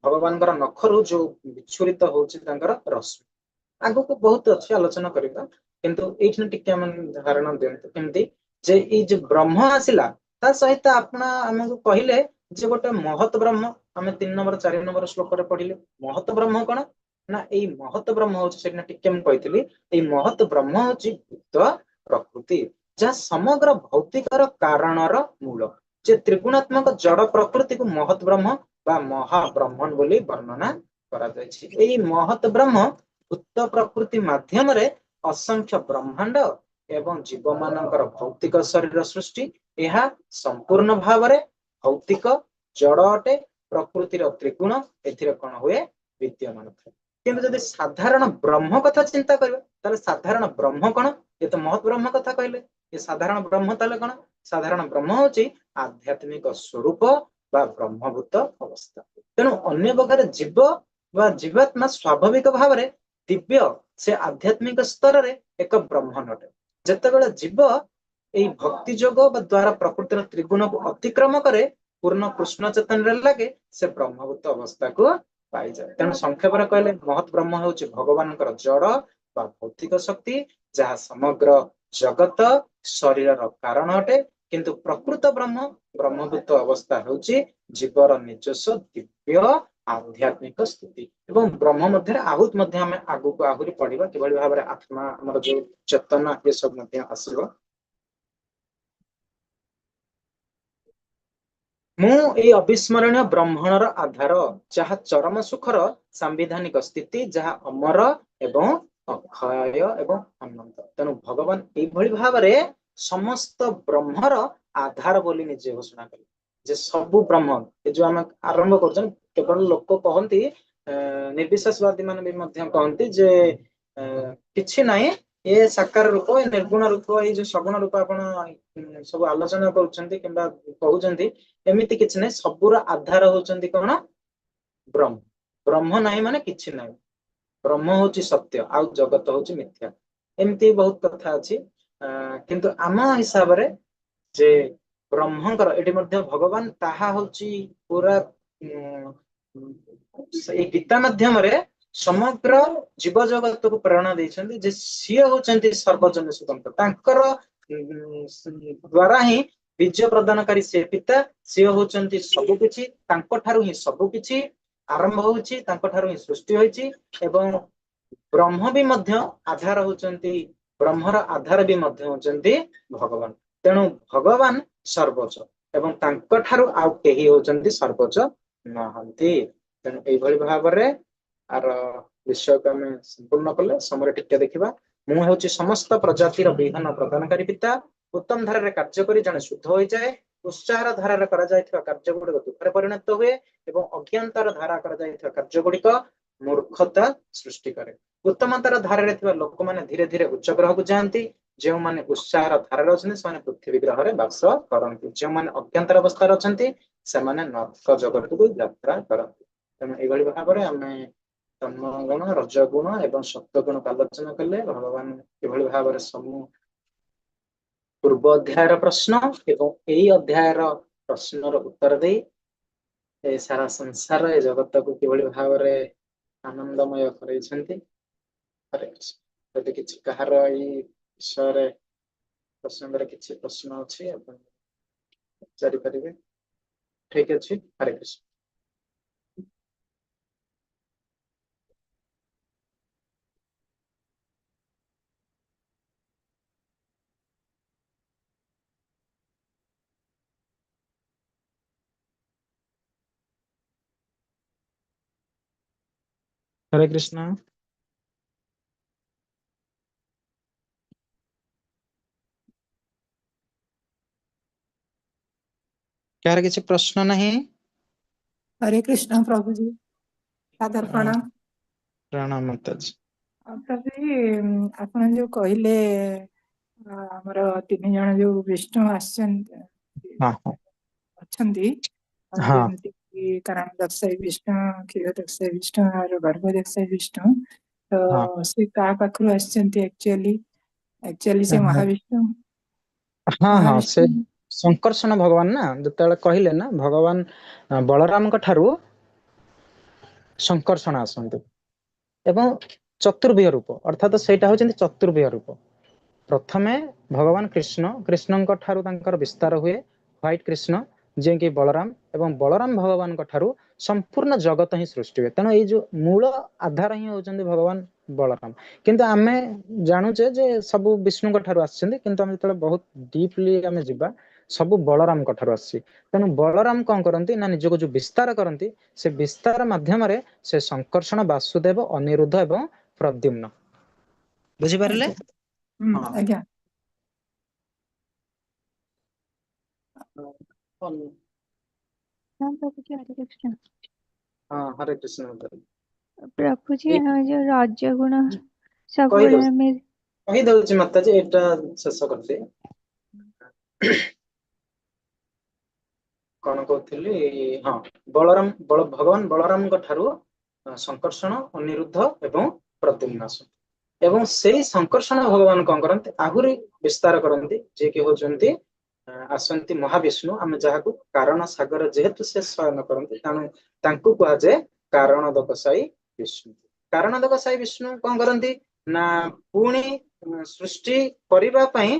भगवान नखरु जो विच्छुरित होछि रश्मि आगु को बहुत अच्छी आलोचना करबा किंतु एठन टिके हम धारणा देंतु केमती जे ई जो ब्रह्म आसिला ता सहित आपना हमकु कहिले जे गोटे महत ब्रह्म आमे 3 नंबर 4 नंबर श्लोक रे पढिले महत ब्रह्म कोन ना एई महत ब्रह्म होछि सेना टिके हम कहितली एई महत ब्रह्म होछि भूत प्रकृति जहाँ समग्र भौतिकर कारणर मूल जे त्रिगुणात्मक जड़ प्रकृति को महत ब्रह्म बा महाब्रह्मन बोली वर्णना करा जायछि एई महत ब्रह्म भूत प्रकृति माध्यम रे असंख्य ब्रह्मांड एवं जीव मानकर भौतिक शरीर सृष्टि यह संपूर्ण भाव रे भौतिक जड़ अटे प्रकृतिर त्रिगुण एथिरे कोन हुए विद्यमान थाए किंतु जदि साधारण ब्रह्म कथा चिंता करिबा ताले साधारण ब्रह्म कोन ये तो महत ब्रह्म कथा कहले ये साधारण ब्रह्म ताले कोन साधारण ब्रह्म होची आध्यात्मिक स्वरूप बा ब्रह्मभूत अवस्था तेणु अन्य प्रकार जीव बा जीवात्मा स्वाभाविक भाव रे दिव्य से आध्यात्मिक स्तर रे एक ब्रह्म नटे जेतेबेले जीव एई भक्ति जोग बा द्वारा प्रकृतिर त्रिगुण को अतिक्रम करे पूर्ण कृष्ण चेतन रे लागे से ब्रह्मभूत अवस्था को पाई जाए तेणु संक्षेप रे कहले महत ब्रह्म होची भगवानकर जड़ बा भौतिक शक्ति जहाँ समग्र जगत शरीर कारण अटे किंतु प्रकृत ब्रह्म ब्रह्मभूत अवस्था होची जीवर निजस्व दिव्य आध्यात्मिक स्थिति एवं ब्रह्म मध्य आहुत मध्य हमें आगु को आहुरी पढ़िबा किबळी भाबरे आत्मा हमर जो चेतना ये सब मध्य आसीबो मु ए अविस्मरणीय ब्रह्मणर आधार जहाँ चरम सुखर सांविधानिक स्थिति जहाँ अमर एवं अक्षय एवं अनंत तेणु भगवान एभଳି भाबरे समस्त ब्रह्मर आधार बोली निजे घोषणा कले जे सबु ब्रह्म ए जो हम आरंभ करछन केवल लोक कहंती निर्विशेषवादी मान भी मध्य कहंती जे किछि नाही ये साकार रूप ये निर्गुण रूप ये जो सगुण रूप आपण सब आलोचना करूछंती किबा कहउछंती एमिति किछि नाही सबुर आधार होचंती कोन ब्रह्म ब्रह्म नाही माने किछि नाही ब्रह्म होची सत्य आ जगत होची मिथ्या एमती बहुत कथा अछि किंतु आम हिसाब रे जे ब्रह्मकर एटी मध्य भगवान ताहा होची पूरा ए गीता माध्यम रे समग्र जीव जगत को प्रेरणा देछंती जे सिए होचंती सर्वजन स्वतंत्र तांकर द्वारा ही बीज प्रदानकारी से पिता सिए होचंती सब किछि तांको ठारू ही सब किछि आरंभ होची तांको ठारू ही सृष्टि होची एवं ब्रह्म भी मध्य आधार होचंती ब्रह्मर आधार भी मध्य होचंती भगवान तेणु भगवान सर्वोच्च एवं तांको ठारू आ केही होचंती सर्वोच्च नहंती तेणु एई भଳି भाबरे आर विषय को हम संपूर्ण कले समय टिके देखिबा मु हेउची समस्त प्रजातिर विधान प्रदानकारी पिता उत्तम धारा रे कार्य करी जने शुद्ध होई जाए उत्साहर धारा रे करा जायथिबा कार्य गुडिक दुःखरे परिणत हुए एवं अज्ञानतार धारा करा जायथिबा कार्य गुडिक मूर्खता सृष्टि करे उत्तमतार धारा रे थिबा लोक माने धीरे धीरे उच्च ग्रह को जानती जो माने उत्साहर धारार अछन्ति ସେମାନେ पृथ्वी ग्रह रे वास करନ୍ତି जो माने अज्ञातर अवस्था रे अछन्ति ସେମାନେ नरक जगत को यात्रा करନ୍ତି तेणु एभଳି भाବରେ ଆମେ तम गुण रजगुण एवं सत्वगुण आलोचना कले भगवान किभଳି भाବରେ समूह पूर्व अध्यायर प्रश्न एवं यही अध्यायर प्रश्नर उत्तर दे ए सारा संसार ए जगत को किभଳି भाବରେ आनंदमय करैछन्ति हरे कृष्ण यदि किछि कहार ई विषय प्रसंग किसी प्रश्न अच्छी आप पचारि पारे ठीक अच्छे हरे कृष्ण हरे कृष्ण क्या किसी प्रश्न नहीं हरे कृष्ण प्रभु जी सादर प्रणाम प्रणाम माताजी प्रभु जी आपण जो कहले हमर तीन जन जो विष्णु आछन्ति हाँ हाँ हाँ जेमति कि कारण दक्षय विष्णु क्षीर दक्षय विष्णु और गर्भ दक्षय विष्णु हाँ तो से का पाखरु आछन्ति एक्चुअली से हाँ महाविष्णु हाँ हाँ से महाविष्णु संकर्षण भगवान ना जो कहले ना भगवान बलराम ठारू संकर्षण आसନ୍ତି एवं चतुर्भुज रूप अर्थात सेटा होचंती चतुर्भुज रूप प्रथमे भगवान कृष्ण कृष्णଙ୍କ ଠାରୁ ତାଙ୍କର ବିସ୍ତାର हुए व्हाइट कृष्ण जे कि बलराम एवं बलराम भगवान ठारू संपूर्ण जगत ही सृष्टि हुए तेणु ये जो मूल आधार ही होचंती भगवान बलराम किंतु आमे जानूचे जे सब विष्णु ठारू आछंती किंतु हम जतले बहुत डीपली आमे जिबा सब बलराम ठारू आसी तेणु बलराम कौन करती ना निजको जो विस्तार करती से विस्तार माध्यम से संकर्षण वासुदेव अनिरुद्ध एवं प्रद्युम्न बुझिपारे आज्ञा हाँ आज्ञा हाँ प्रभु जी हरे कृष्ण हाँ हरे कृष्ण हरे प्रभु जी ए- हाँ जो राज्य गुण सब कही गुण दो में कही दଉଛି ମାତାଜୀ ଏଇଟା ଶେଷ କରିଦିଏ କଣ କହୁଥିଲି ହଁ ଭଗବାନ ବଳରାମଙ୍କ ଠାରୁ ସଂକର୍ଷଣ ଅନିରୁଦ୍ଧ ଏବଂ ପ୍ରଦ୍ୟୁମ୍ନ ଆସନ୍ତି ଏବଂ ସେଇ ସଂକର୍ଷଣ ଭଗବାନ କଣ କରନ୍ତି ଆହୁରି ବିସ୍ତାର କରନ୍ତି ଯିଏ କି ହଉଛନ୍ତି ଆସନ୍ତି ମହାବିଷ୍ଣୁ ଆମେ ଯାହାକୁ କାରଣ ସାଗର ଯେହେତୁ ସେ ଶୟନ କରନ୍ତି ତେଣୁ ତାଙ୍କୁ କୁହାଯାଏ କାରଣ ଦୋକସାଇ ବିଷ୍ଣୁ କାରଣ ଦୋକସାଇ ବିଷ୍ଣୁ କଣ କରନ୍ତି ନା ପୁଣି ସୃଷ୍ଟି କରିବା ପାଇଁ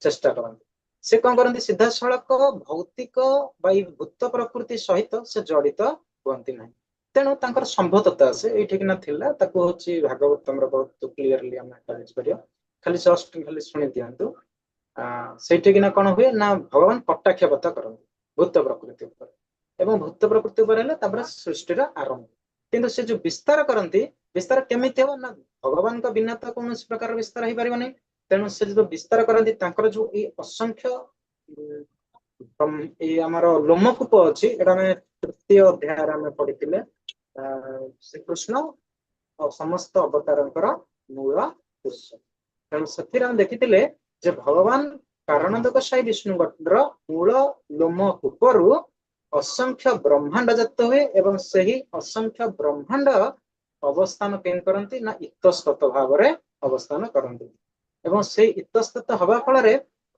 ଚେଷ୍ଟା କରନ୍ତି से कौन करती सीधा सड़क भौतिक भूत प्रकृति सहित से जड़ित हुअती ना तेणु तांकर संभवतता से ये थिला ताको होची भागवतम बहुत क्लियरली हम खाली जस्ट खाली शुणी दिंतु सेठिकिना कौन हुए ना भगवान कटाक्षपात करते भूत प्रकृति एवं भूत प्रकृति उपर सृष्टिर आरंभ किंतु से जो विस्तार करती विस्तार केमी हम ना भगवान बिना तो कौन प्रकार विस्तार हो पार नहीं तेणु से जो विस्तार करती जो ये असंख्य आमर लोमकूप अच्छी तृतीय अध्याय पढ़ी श्रीकृष्ण और समस्त अवतार मूल उस तेणु से देखी भगवान कारणदक साई विष्णु मूल लोमकूप असंख्य ब्रह्मांड जात हुए एवं सही असंख्य ब्रह्मांड अवस्थान केन करती ना इतस्तत भाव अवस्थान करती एवं से इतस्तत हवा फल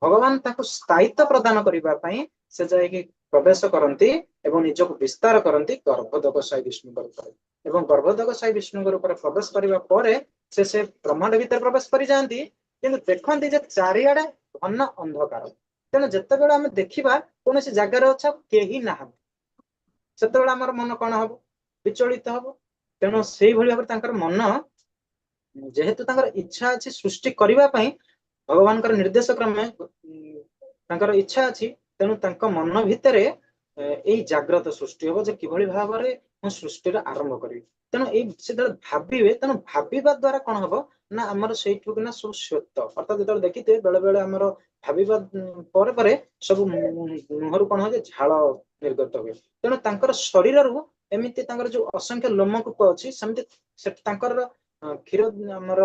भगवान ताको स्थायित्व प्रदान करने से जाकि प्रवेश करती एवं निजक विस्तार करती गर्भोदक साई विष्णु एवं गर्भोदक साई विष्णु प्रवेश करने से ब्रह्मांड भीतर प्रवेश कर जाती किंतु देखती चारिआडे घन अंधकार तेणु जितेबाला आम देखा कौन जगार अच्छा कहीं ना से मन कौन हम विचलित हम तेणु से भाव मन जेहेतु इच्छा अच्छी सृष्टि करने भगवान निर्देश क्रमे इच्छा अच्छी तेणु मन भितर यही जाग्रत सृष्टि हम कि भाव में सृष्टि आरंभ करी तेणु ये भावे तेणु भाविबा द्वारा कौन हम ना आमर से सब श्वेत अर्थात जो देखिए बेले बेले आमर भाविबा पर सब मुहर कौन हो झाल निर्गत हुए तेणु शरीर एमती जो असंख्य लोमकूप अच्छी सेमती क्षीर आमर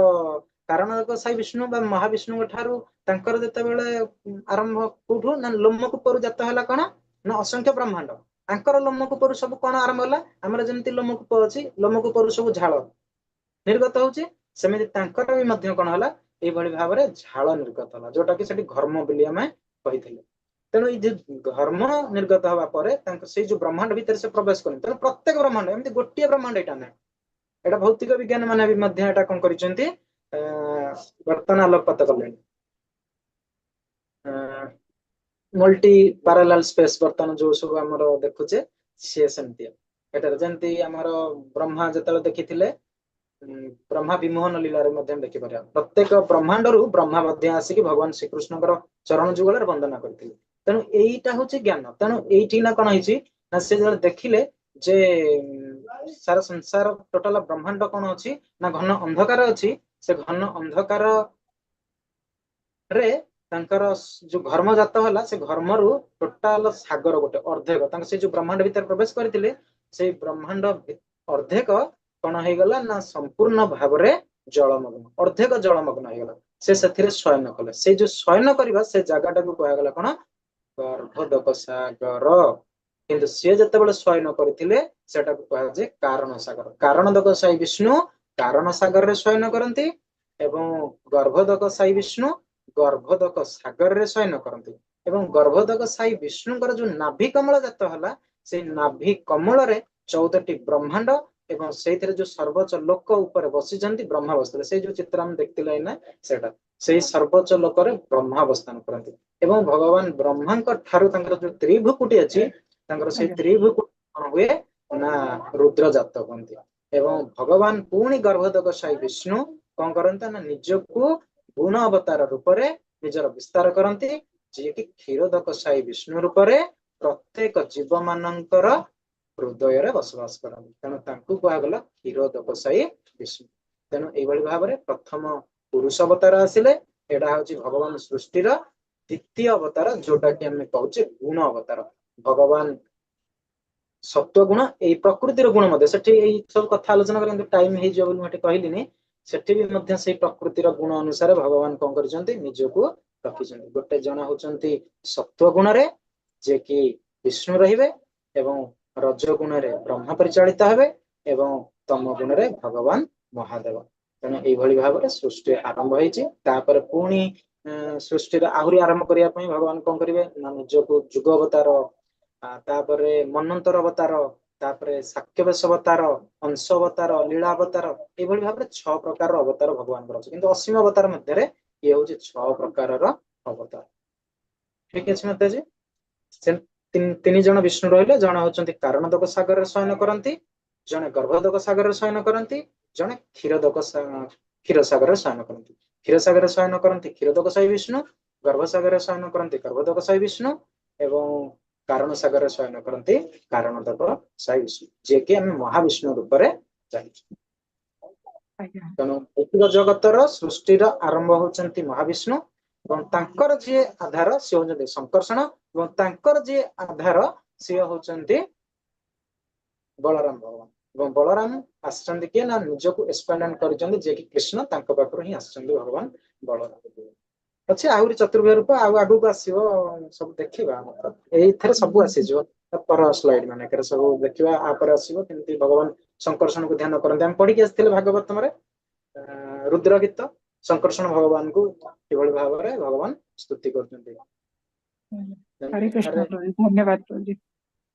କାରଣ ସାଇ ବିଷ୍ଣୁ ବା ମହାବିଷ୍ଣୁଙ୍କ ଠାରୁ ତାଙ୍କର ଯେତେବେଳେ ଆରମ୍ଭ କୋଉଠୁ ନା ଲୋମକୂପରୁ ଜାତ ହେଲା କଣ ନା ଅସଂଖ୍ୟ ବ୍ରହ୍ମାଣ୍ଡ। ତାଙ୍କର ଲୋମକୂପରୁ ସବୁ କଣ ଆରମ୍ଭ ହେଲା, ଆମର ଯେମିତି ଲୋମକୂପ ଅଛି, ଲୋମକୂପରୁ ସବୁ ଝାଳ ନିର୍ଗତ ହଉଛି, ସେମିତି ତାଙ୍କର ବି ମଧ୍ୟ କଣ ହେଲା, ଏଇଭଳି ଭାବରେ ଝାଳ ନିର୍ଗତ ହେଲା, ଯୋଉଟା କି ସେଠି ଘର୍ମ ବୋଲି ଆମେ କହିଥିଲେ। ତେଣୁ ଏଇ ଯୋଉ ଘର୍ମ ନିର୍ଗତ ହବା ପରେ ତାଙ୍କ ସେଇ ଯୋଉ ବ୍ରହ୍ମାଣ୍ଡ ଭିତରେ ସେ ପ୍ରବେଶ କରନ୍ତି। ତେଣୁ ପ୍ରତ୍ୟେକ ବ୍ରହ୍ମାଣ୍ଡ, ଏମିତି ଗୋଟିଏ ବ୍ରହ୍ମାଣ୍ଡ ଏଇଟା ନାହିଁ, ଏଇଟା ଭୌତିକ ବିଜ୍ଞାନ ମାନେ ବି ମଧ୍ୟ ଏଇଟା କଣ କରିଛନ୍ତି, ବର୍ତ୍ତମାନ ଆଲୋକପାତ କଲେଣି। ମଲ୍ଟି ପାରାଲାଲ ସ୍ପେସ ବର୍ତ୍ତମାନ ଯୋଉ ସବୁ ଆମର ଦେଖୁଛେ ସିଏ ସେମିତି। ଏଟାରେ ଯେମିତି ଆମର ବ୍ରହ୍ମା ଯେତେବେଳେ ଦେଖିଥିଲେ, ବ୍ରହ୍ମା ବିମୋହନ ଲୀଳାରେ ମଧ୍ୟ ଦେଖିପାରିବା, ପ୍ରତ୍ୟେକ ବ୍ରହ୍ମାଣ୍ଡରୁ ବ୍ରହ୍ମା ମଧ୍ୟ ଆସିକି ଭଗବାନ ଶ୍ରୀକୃଷ୍ଣଙ୍କର ଚରଣ ଯୁଗଳରେ ବନ୍ଦନା କରିଥିଲେ। ତେଣୁ ଏଇଟା ହଉଛି ଜ୍ଞାନ। ତେଣୁ ଏଇଠି ନା କଣ ହେଇଛି ନା ସେ ଯେତେବେଳେ ଦେଖିଲେ ଯେ ସାରା ସଂସାର ଟୋଟାଲ ବ୍ରହ୍ମାଣ୍ଡ କଣ ଅଛି ନା ଘନ ଅନ୍ଧକାର ଅଛି, ସେ ଘନ ଅନ୍ଧକାର ରେ ତାଙ୍କର ଯୋଉ ଘର୍ମ ଜାତ ହେଲା, ସେ ଘର୍ମରୁ ଟୋଟାଲ ସାଗର ଗୋଟେ ଅର୍ଦ୍ଧେକ ତାଙ୍କ ସେ ଯୋଉ ବ୍ରହ୍ମାଣ୍ଡ ଭିତରେ ପ୍ରବେଶ କରିଥିଲେ, ସେଇ ବ୍ରହ୍ମାଣ୍ଡ ଅର୍ଦ୍ଧେକ କଣ ହେଇଗଲା ନା ସମ୍ପୂର୍ଣ୍ଣ ଭାବରେ ଜଳମଗ୍ନ, ଅର୍ଦ୍ଧେକ ଜଳମଗ୍ନ ହେଇଗଲା। ସେ ସେଥିରେ ଶୟନ କଲେ। ସେଇ ଯୋଉ ଶୟନ କରିବା ସେ ଜାଗାଟାକୁ କୁହାଗଲା କଣ, ଗର୍ଭୋଦକ ସାଗର। କିନ୍ତୁ ସିଏ ଯେତେବେଳେ ଶୟନ କରିଥିଲେ ସେଟାକୁ କୁହାଯାଏ କାରଣ ସାଗର। କାରଣୋଦକ ସାଇ ବିଷ୍ଣୁ କାରଣ ସାଗରରେ ଶୟନ କରନ୍ତି ଏବଂ ଗର୍ଭୋଦକ ସାଇ ବିଷ୍ଣୁ ଗର୍ଭୋଦକ ସାଗରରେ ଶୟନ କରନ୍ତି। ଏବଂ ଗର୍ଭୋଦକ ସାଇ ବିଷ୍ଣୁଙ୍କର ଯୋଉ ନାଭି କମଳ ଜାତ ହେଲା, ସେଇ ନାଭି କମଳରେ 14ଟି ବ୍ରହ୍ମାଣ୍ଡ ଏବଂ ସେଇଥିରେ ଯୋଉ ସର୍ବୋଚ୍ଚ ଲୋକ ଉପରେ ବସିଛନ୍ତି ବ୍ରହ୍ମା ବସିଥିଲେ, ସେଇ ଯୋଉ ଚିତ୍ର ଆମେ ଦେଖିଥିଲେ ଏଇନା, ସେଇଟା ସେଇ ସର୍ବୋଚ୍ଚ ଲୋକରେ ବ୍ରହ୍ମା ଅବସ୍ଥାନ କରନ୍ତି। ଏବଂ ଭଗବାନ ବ୍ରହ୍ମାଙ୍କ ଠାରୁ ତାଙ୍କର ଯୋଉ ତ୍ରିଭୁକୁଟି ଅଛି, ତାଙ୍କର ସେଇ ଆଜ୍ଞା ତ୍ରିଭୁକୁଟି କଣ ହୁଏ ନା ରୁଦ୍ର ଜାତ ହୁଅନ୍ତି। ଏବଂ ଭଗବାନ ପୁଣି ଗର୍ଭୋଦକ ସାଇ ବିଷ୍ଣୁ କଣ କରନ୍ତି ନା ନିଜକୁ ଗୁଣ ଅବତାର ରୂପରେ ନିଜର ବିସ୍ତାର କରନ୍ତି, ଯିଏକି କ୍ଷୀରୋଦକ ସାଇ ବିଷ୍ଣୁ ରୂପରେ ପ୍ରତ୍ୟେକ ଜୀବ ମାନଙ୍କର ହୃଦୟରେ ବସବାସ କରନ୍ତି। ତେଣୁ ତାଙ୍କୁ କୁହାଗଲା କ୍ଷୀରୋଦକ ସାଇ ବିଷ୍ଣୁ। ତେଣୁ ଏଇଭଳି ଭାବରେ ପ୍ରଥମ ପୁରୁଷ ଅବତାର ଆସିଲେ, ଏଇଟା ହଉଛି ଭଗବାନ ସୃଷ୍ଟିର ଦ୍ୱିତୀୟ ଅବତାର, ଯୋଉଟା କି ଆମେ କହୁଛେ ଗୁଣ ଅବତାର। ଭଗବାନ ସତ୍ୱ ଗୁଣ, ଏଇ ପ୍ରକୃତିର ଗୁଣ ମଧ୍ୟ ସେଠି ଏଇ ସବୁ କଥା ଆଲୋଚନା କରି କିନ୍ତୁ ଟାଇମ ହେଇଯିବ ବୋଲି ମୁଁ ଏଠି କହିଲିନି, ସେଠି ବି ମଧ୍ୟ ସେଇ ପ୍ରକୃତିର ଗୁଣ ଅନୁସାରେ ଭଗବାନ କଣ କରିଛନ୍ତି ନିଜକୁ ରଖିଛନ୍ତି। ଗୋଟେ ଜଣ ହଉଛନ୍ତି ସତ୍ୱ ଗୁଣରେ ଯିଏକି ବିଷ୍ଣୁ ରହିବେ, ଏବଂ ରଜ ଗୁଣରେ ବ୍ରହ୍ମ ପରିଚାଳିତ ହେବେ, ଏବଂ ତମ ଗୁଣରେ ଭଗବାନ ମହାଦେବ। ତେଣୁ ଏଇଭଳି ଭାବରେ ସୃଷ୍ଟି ଆରମ୍ଭ ହେଇଛି। ତାପରେ ପୁଣି ସୃଷ୍ଟିର ଆହୁରି ଆରମ୍ଭ କରିବା ପାଇଁ ଭଗବାନ କଣ କରିବେ ନା ନିଜକୁ ଯୁଗ ଅବତାର, ତାପରେ ମନ୍ୱନ୍ତର ଅବତାର, ତାପରେ ଶାକ୍ୟବେଶ ଅବତାର, ଅଂଶ ଅବତାର, ଲୀଳା ଅବତାର, ଏଇଭଳି ଭାବରେ 6 ପ୍ରକାରର ଅବତାର ଭଗବାନଙ୍କର ଅଛି। କିନ୍ତୁ ଅସୀମ ଅବତାର ମଧ୍ୟରେ ଇଏ ହଉଛି 6 ପ୍ରକାରର ଅବତାର। ଠିକ ଅଛି ମାତାଜୀ। ତିନି ଜଣ ବିଷ୍ଣୁ ରହିଲେ, ଜଣେ ହଉଛନ୍ତି କାରଣୋଦକ ସାଗରରେ ଶୟନ କରନ୍ତି, ଜଣେ ଗର୍ଭୋଦକ ସାଗରରେ ଶୟନ କରନ୍ତି, ଜଣେ କ୍ଷୀର ସାଗରରେ ଶୟନ କରନ୍ତି। କ୍ଷୀର ସାଗରରେ ଶୟନ କରନ୍ତି କ୍ଷୀରୋଦକ ସାଇ ବିଷ୍ଣୁ, ଗର୍ଭ ସାଗରରେ ଶୟନ କରନ୍ତି ଗର୍ଭୋଦକ ସାଇ ବିଷ୍ଣୁ, ଏବଂ କାରଣ ସାଗରରେ ଶୟନ କରନ୍ତି କାରଣୋଦକ ସାଇ ବିଷ୍ଣୁ, ଯିଏକି ଆମେ ମହାବିଷ୍ଣୁ ରୂପରେ ଜାଣିଛୁ। ଆଜ୍ଞା ତେଣୁ ଭୌତିକ ଜଗତର ସୃଷ୍ଟିର ଆରମ୍ଭ ହଉଛନ୍ତି ମହାବିଷ୍ଣୁ, ଏବଂ ତାଙ୍କର ଯିଏ ଆଧାର ସିଏ ହଉଛନ୍ତି ସଂକର୍ଷଣ, ଏବଂ ତାଙ୍କର ଯିଏ ଆଧାର ସିଏ ହଉଛନ୍ତି ବଳରାମ ଭଗବାନ। ଏବଂ ବଳରାମ ଆସିଛନ୍ତି କିଏ ନା ନିଜକୁ ଏକ୍ସପାଣ୍ଡ କରିଛନ୍ତି, ଯିଏକି କୃଷ୍ଣ, ତାଙ୍କ ପାଖରୁ ହିଁ ଆସିଛନ୍ତି ଭଗବାନ ବଳରାମ। ଅଛି ଆହୁରି ଚତୁର୍ଭୁଜ ରୂପ ଆଉ ଆଗକୁ ଆସିବ, ସବୁ ଦେଖିବା। ଏଇଥିରେ ସବୁ ଆସିଯିବ, ପର ସ୍ଲାଇଡ ମାନଙ୍କରେ ସବୁ ଦେଖିବା। ଆପରେ ଆସିବ କେମିତି ଭଗବାନ ସଂକର୍ଷଣକୁ ଧ୍ୟାନ କରନ୍ତି। ଆମେ ପଢିକି ଆସିଥିଲେ ଭାଗବତମରେ ରୁଦ୍ର ଗୀତ, ସଂକର୍ଷଣ ଭଗବାନଙ୍କୁ କିଭଳି ଭାବରେ ଭଗବାନ ସ୍ତୁତି କରୁଛନ୍ତି। ହରେ କୃଷ୍ଣ ପ୍ରଭୁ, ଧନ୍ୟବାଦ ପ୍ରଭୁ।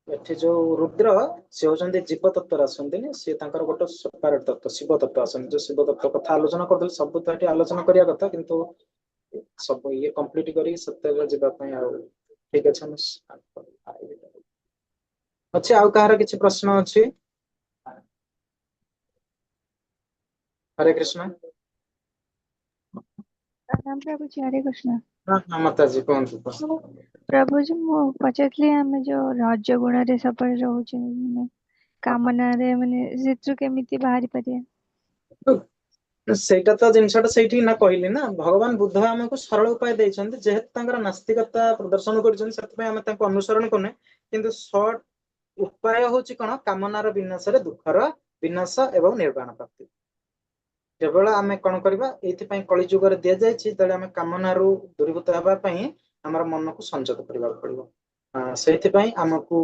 ଏଠି ଯୋଉ ରୁଦ୍ର ସେ ହଉଛନ୍ତି ଜୀବ ତତ୍ଵରେ ଆସନ୍ତିନି, ସିଏ ତାଙ୍କର ଗୋଟେ ସେପାରେଟ ତତ୍ଵ ଶିବ ତତ୍ଵ ଆସନ୍ତି। ଯୋଉ ଶିବ ତତ୍ଵ କଥା ଆଲୋଚନା କରିଦେଲେ, ସବୁ ତ ଏଠି ଆଲୋଚନା କରିବା କଥା, କିନ୍ତୁ ସବୁ ଇଏ କମ୍ପ୍ଲିଟ କରିକି ସେତେବେଳେ ଯିବା ପାଇଁ ଆଉ ଠିକ ଅଛି। ଅଛି ଆଉ କାହାର କିଛି ପ୍ରଶ୍ନ ଅଛି? ହରେ କୃଷ୍ଣ। प्रणाम प्रभुजी, हरे कृष्ण। ହଁ ମାତାଜୀ କୁହନ୍ତୁ। प्रभुजी ମୁଁ ପଚାରୁଥିଲି, ଆମେ ଯୋଉ ରଜ ଗୁଣରେ ସବୁବେଳେ ରହୁଛେ, ମାନେ କାମନାରେ, ମାନେ ସେଥିରୁ କେମିତି ବାହାରି ପାରିବା? ସେଇଟା ତ ଜିନିଷଟା ସେଇଠି ନା କହିଲି ନା, ଭଗବାନ ବୁଦ୍ଧ ଆମକୁ ସରଳ ଉପାୟ ଦେଇଛନ୍ତି। ଯେହେତୁ ତାଙ୍କର ନାସ୍ତିକତା ପ୍ରଦର୍ଶନ କରିଛନ୍ତି, ସେଥିପାଇଁ ଆମେ ତାଙ୍କୁ ଅନୁସରଣ କରୁନେ। କିନ୍ତୁ ସର୍ଟ ଉପାୟ ହଉଛି କଣ, କାମନାର ବିନାଶରେ ଦୁଃଖର ବିନାଶ ଏବଂ ନିର୍ବାଣ ପ୍ରାପ୍ତି। କେବଳ ଆମେ କଣ କରିବା, ଏଇଥିପାଇଁ କଳି ଯୁଗରେ ଦିଆଯାଇଛି ଯେତେବେଳେ ଆମେ କାମନାରୁ ଦୂରୀଭୂତ ହେବା ପାଇଁ ଆମର ମନକୁ ସଂଯତ କରିବାକୁ ପଡିବ। ସେଇଥିପାଇଁ ଆମକୁ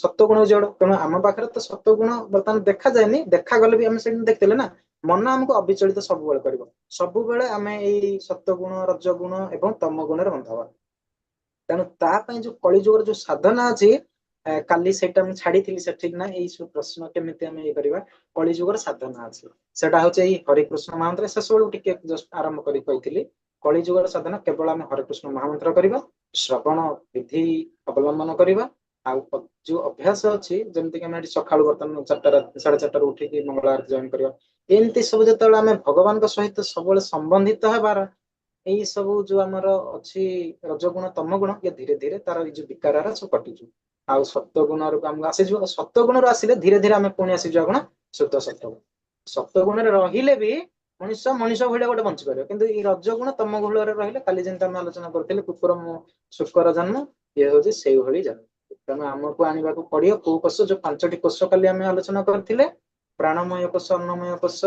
ସତ୍ୱଗୁଣ ଯୋଡ, ତେଣୁ ଆମ ପାଖରେ ତ ସତ୍ୱଗୁଣ ବର୍ତ୍ତମାନ ଦେଖାଯାଏନି, ଦେଖାଗଲେ ବି ଆମେ ସେମିତି ଦେଖିଥିଲେ ନା, ମନ ଆମକୁ ଅବିଚଳିତ ସବୁବେଳେ କରିବ। ସବୁବେଳେ ଆମେ ଏଇ ସତ୍ୱଗୁଣ, ରଜଗୁଣ ଏବଂ ତମ ଗୁଣରେ ବନ୍ଧା ହବା। ତେଣୁ ତା ପାଇଁ ଯୋଉ କଳି ଯୁଗର ଯୋଉ ସାଧନା ଅଛି, କାଲି ସେଇଟା ମୁଁ ଛାଡିଥିଲି ସେଠିକି ନା, ଏଇ ସବୁ ପ୍ରଶ୍ନ କେମିତି ଆମେ ଇଏ କରିବା, କଳି ଯୁଗର ସାଧନା ଅଛି। ସେଟା ହଉଛି ଏଇ ହରିକୃଷ୍ଣ ମହାମନ୍ତ୍ର। ଶେଷ ବେଳକୁ ଟିକେ ଜଷ୍ଟ ଆରମ୍ଭ କରି କହିଥିଲି, କଳି ଯୁଗର ସାଧନା କେବଳ ଆମେ ହରେକୃଷ୍ଣ ମହାମନ୍ତ୍ର କରିବା, ଶ୍ରବଣ ବିଧି ଅବଲମ୍ବନ କରିବା, ଆଉ ଯୋଉ ଅଭ୍ୟାସ ଅଛି, ଯେମିତିକି ଆମେ ଏଠି ସକାଳୁ ବର୍ତ୍ତମାନ 4:30 ସାଢ଼େ 4ଟାରୁ ଉଠିକି ମଙ୍ଗଳ ଆରତି ଜଏନ୍ କରିବା, ଏମିତି ସବୁ ଯେତେବେଳେ ଆମେ ଭଗବାନଙ୍କ ସହିତ ସବୁବେଳେ ସମ୍ବନ୍ଧିତ ହେବାର, ଏଇ ସବୁ ଯୋଉ ଆମର ଅଛି ରଜଗୁଣ ତମଗୁଣ, ଇଏ ଧୀରେ ଧୀରେ ତାର ଏଇ ଯୋଉ ବିକାର ସବୁ କଟିଯିବ। ଆଉ ସତ୍ୱଗୁଣରୁ ଆମକୁ ଆସିଯିବ, ସତ୍ୱଗୁଣରୁ ଆସିଲେ ଧୀରେ ଧୀରେ ଆମେ ପୁଣି ଆସିଯିବା କଣ, ଶୁଦ୍ଧ ସତ୍ୱଗୁଣ। ସତ୍ୱଗୁଣରେ ରହିଲେ ବି ମଣିଷ ମଣିଷ ଭଳିଆ ଗୋଟେ ବଞ୍ଚିପାରିବ, କିନ୍ତୁ ଏଇ ରଜଗୁଣ ତମ ଗୁଣରେ ରହିଲେ, କାଲି ଯେମିତି ଆମେ ଆଲୋଚନା କରୁଥିଲେ କୁକୁର ଶୁକର ଜନ୍ମ, ଇଏ ହଉଛି ସେଇଭଳି ଜନ୍ମ। ତେଣୁ ଆମକୁ ଆଣିବାକୁ ପଡିବ କୋଉ କୋଷ, ଯୋଉ 5ଟି କୋଷ କାଲି ଆମେ ଆଲୋଚନା କରିଥିଲେ, ପ୍ରାଣମୟ କୋଷ, ଅନ୍ନମୟ କୋଷ,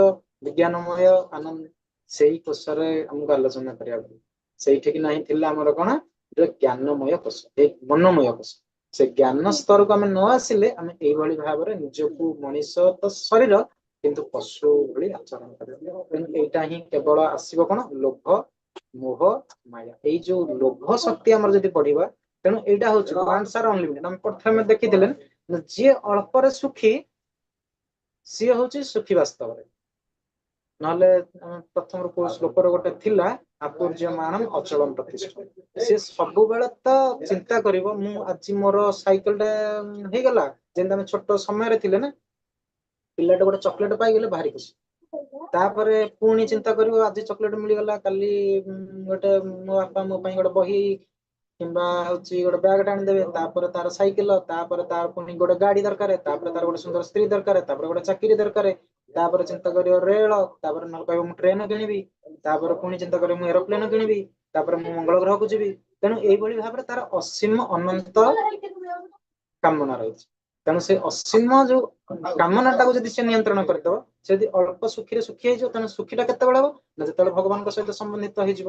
ବିଜ୍ଞାନମୟ, ଆନନ୍ଦ, ସେଇ କୋଷରେ ଆମକୁ ଆଲୋଚନା କରିବାକୁ। ସେଇଠିକି ନାହିଁ ଥିଲା ଆମର କଣ, ଯୋଉ ଜ୍ଞାନମୟ କୋଷ, ଏଇ ମନୋମୟ କୋଷ। ସେ ଜ୍ଞାନ ସ୍ତରକୁ ଆମେ ନ ଆସିଲେ ଆମେ ଏଇଭଳି ଭାବରେ ନିଜକୁ, ମଣିଷ ତ ଶରୀର କିନ୍ତୁ ପଶୁ ଭଳି ଆଚରଣ କରିବା। ତେଣୁ ଏଇଟା ହିଁ କେବଳ ଆସିବ କଣ, ଲୋଭ, ମୋହ, ମାୟା। ଏଇ ଯୋଉ ଲୋଭ ଶକ୍ତି ଆମର ଯଦି ବଢିବା, ତେଣୁ ଏଇଟା ହଉଛି ୱାନ୍ସ ଆର୍ ଅନଲିମିଟେଡ୍। ଆମେ ପ୍ରଥମେ ଦେଖିଥିଲେ ଯିଏ ଅଳ୍ପରେ ସୁଖୀ ସିଏ ହଉଛି ସୁଖୀ ବାସ୍ତବରେ। ନହେଲେ ପ୍ରଥମରୁ କୋଉ ଶ୍ଲୋକରେ ଗୋଟେ ଥିଲା, ଆପୂର୍ଯ୍ୟମାଣଂ ଅଚଳଂ ପ୍ରତିଷ୍ଠମ୍। ସେ ସବୁବେଳେ ତ ଚିନ୍ତା କରିବ, ମୁଁ ଆଜି ମୋର ସାଇକେଲ ଟା ହେଇଗଲା, ଯେମିତି ଆମେ ଛୋଟ ସମୟରେ ଥିଲେ ନା, ପିଲାଟା ଗୋଟେ ଚକୋଲେଟ ପାଇଗଲେ ଭାରି ଖୁସି। ତାପରେ ପୁଣି ଚିନ୍ତା କରିବ, ଆଜି ଚକୋଲେଟ ମିଳିଗଲା, କାଲି ଗୋଟେ ମୋ ବାପା ମୋ ପାଇଁ ଗୋଟେ ବହି କିମ୍ବା ହଉଛି ଗୋଟେ ବ୍ୟାଗ ଟା ଆଣିଦେବେ, ତାପରେ ତାର ସାଇକେଲ, ତାପରେ ତାର ପୁଣି ଗୋଟେ ଗାଡି ଦରକାର, ତାପରେ ତାର ଗୋଟେ ସୁନ୍ଦର ସ୍ତ୍ରୀ ଦରକାର, ତାପରେ ଗୋଟେ ଚାକିରି ଦରକାର, ତାପରେ ଚିନ୍ତା କରିବ ରେଳ, ତାପରେ ନହେଲେ କହିବ ମୁଁ ଟ୍ରେନ କିଣିବି, ତାପରେ ପୁଣି ଚିନ୍ତା କରିବ ମୁଁ ଏରୋପ୍ଲେନ କିଣିବି, ତାପରେ ମୁଁ ମଙ୍ଗଳ ଗ୍ରହକୁ ଯିବି। ତେଣୁ ଏଇଭଳି ଭାବରେ ତାର ଅସୀମ ଅନନ୍ତ କାମନା ରହିଛି। ତେଣୁ ସେ ଅସୀମ ଯୋଉ କାମନାଟାକୁ ଯଦି ସେ ନିୟନ୍ତ୍ରଣ କରିଦବ, ସେ ଯଦି ଅଳ୍ପ ସୁଖୀରେ ସୁଖୀ ହେଇଯିବ, ତେଣୁ ସୁଖୀଟା କେତେବେଳେ ହବ ନା, ଯେତେବେଳେ ଭଗବାନଙ୍କ ସହିତ ସମ୍ବନ୍ଧିତ ହେଇଯିବ।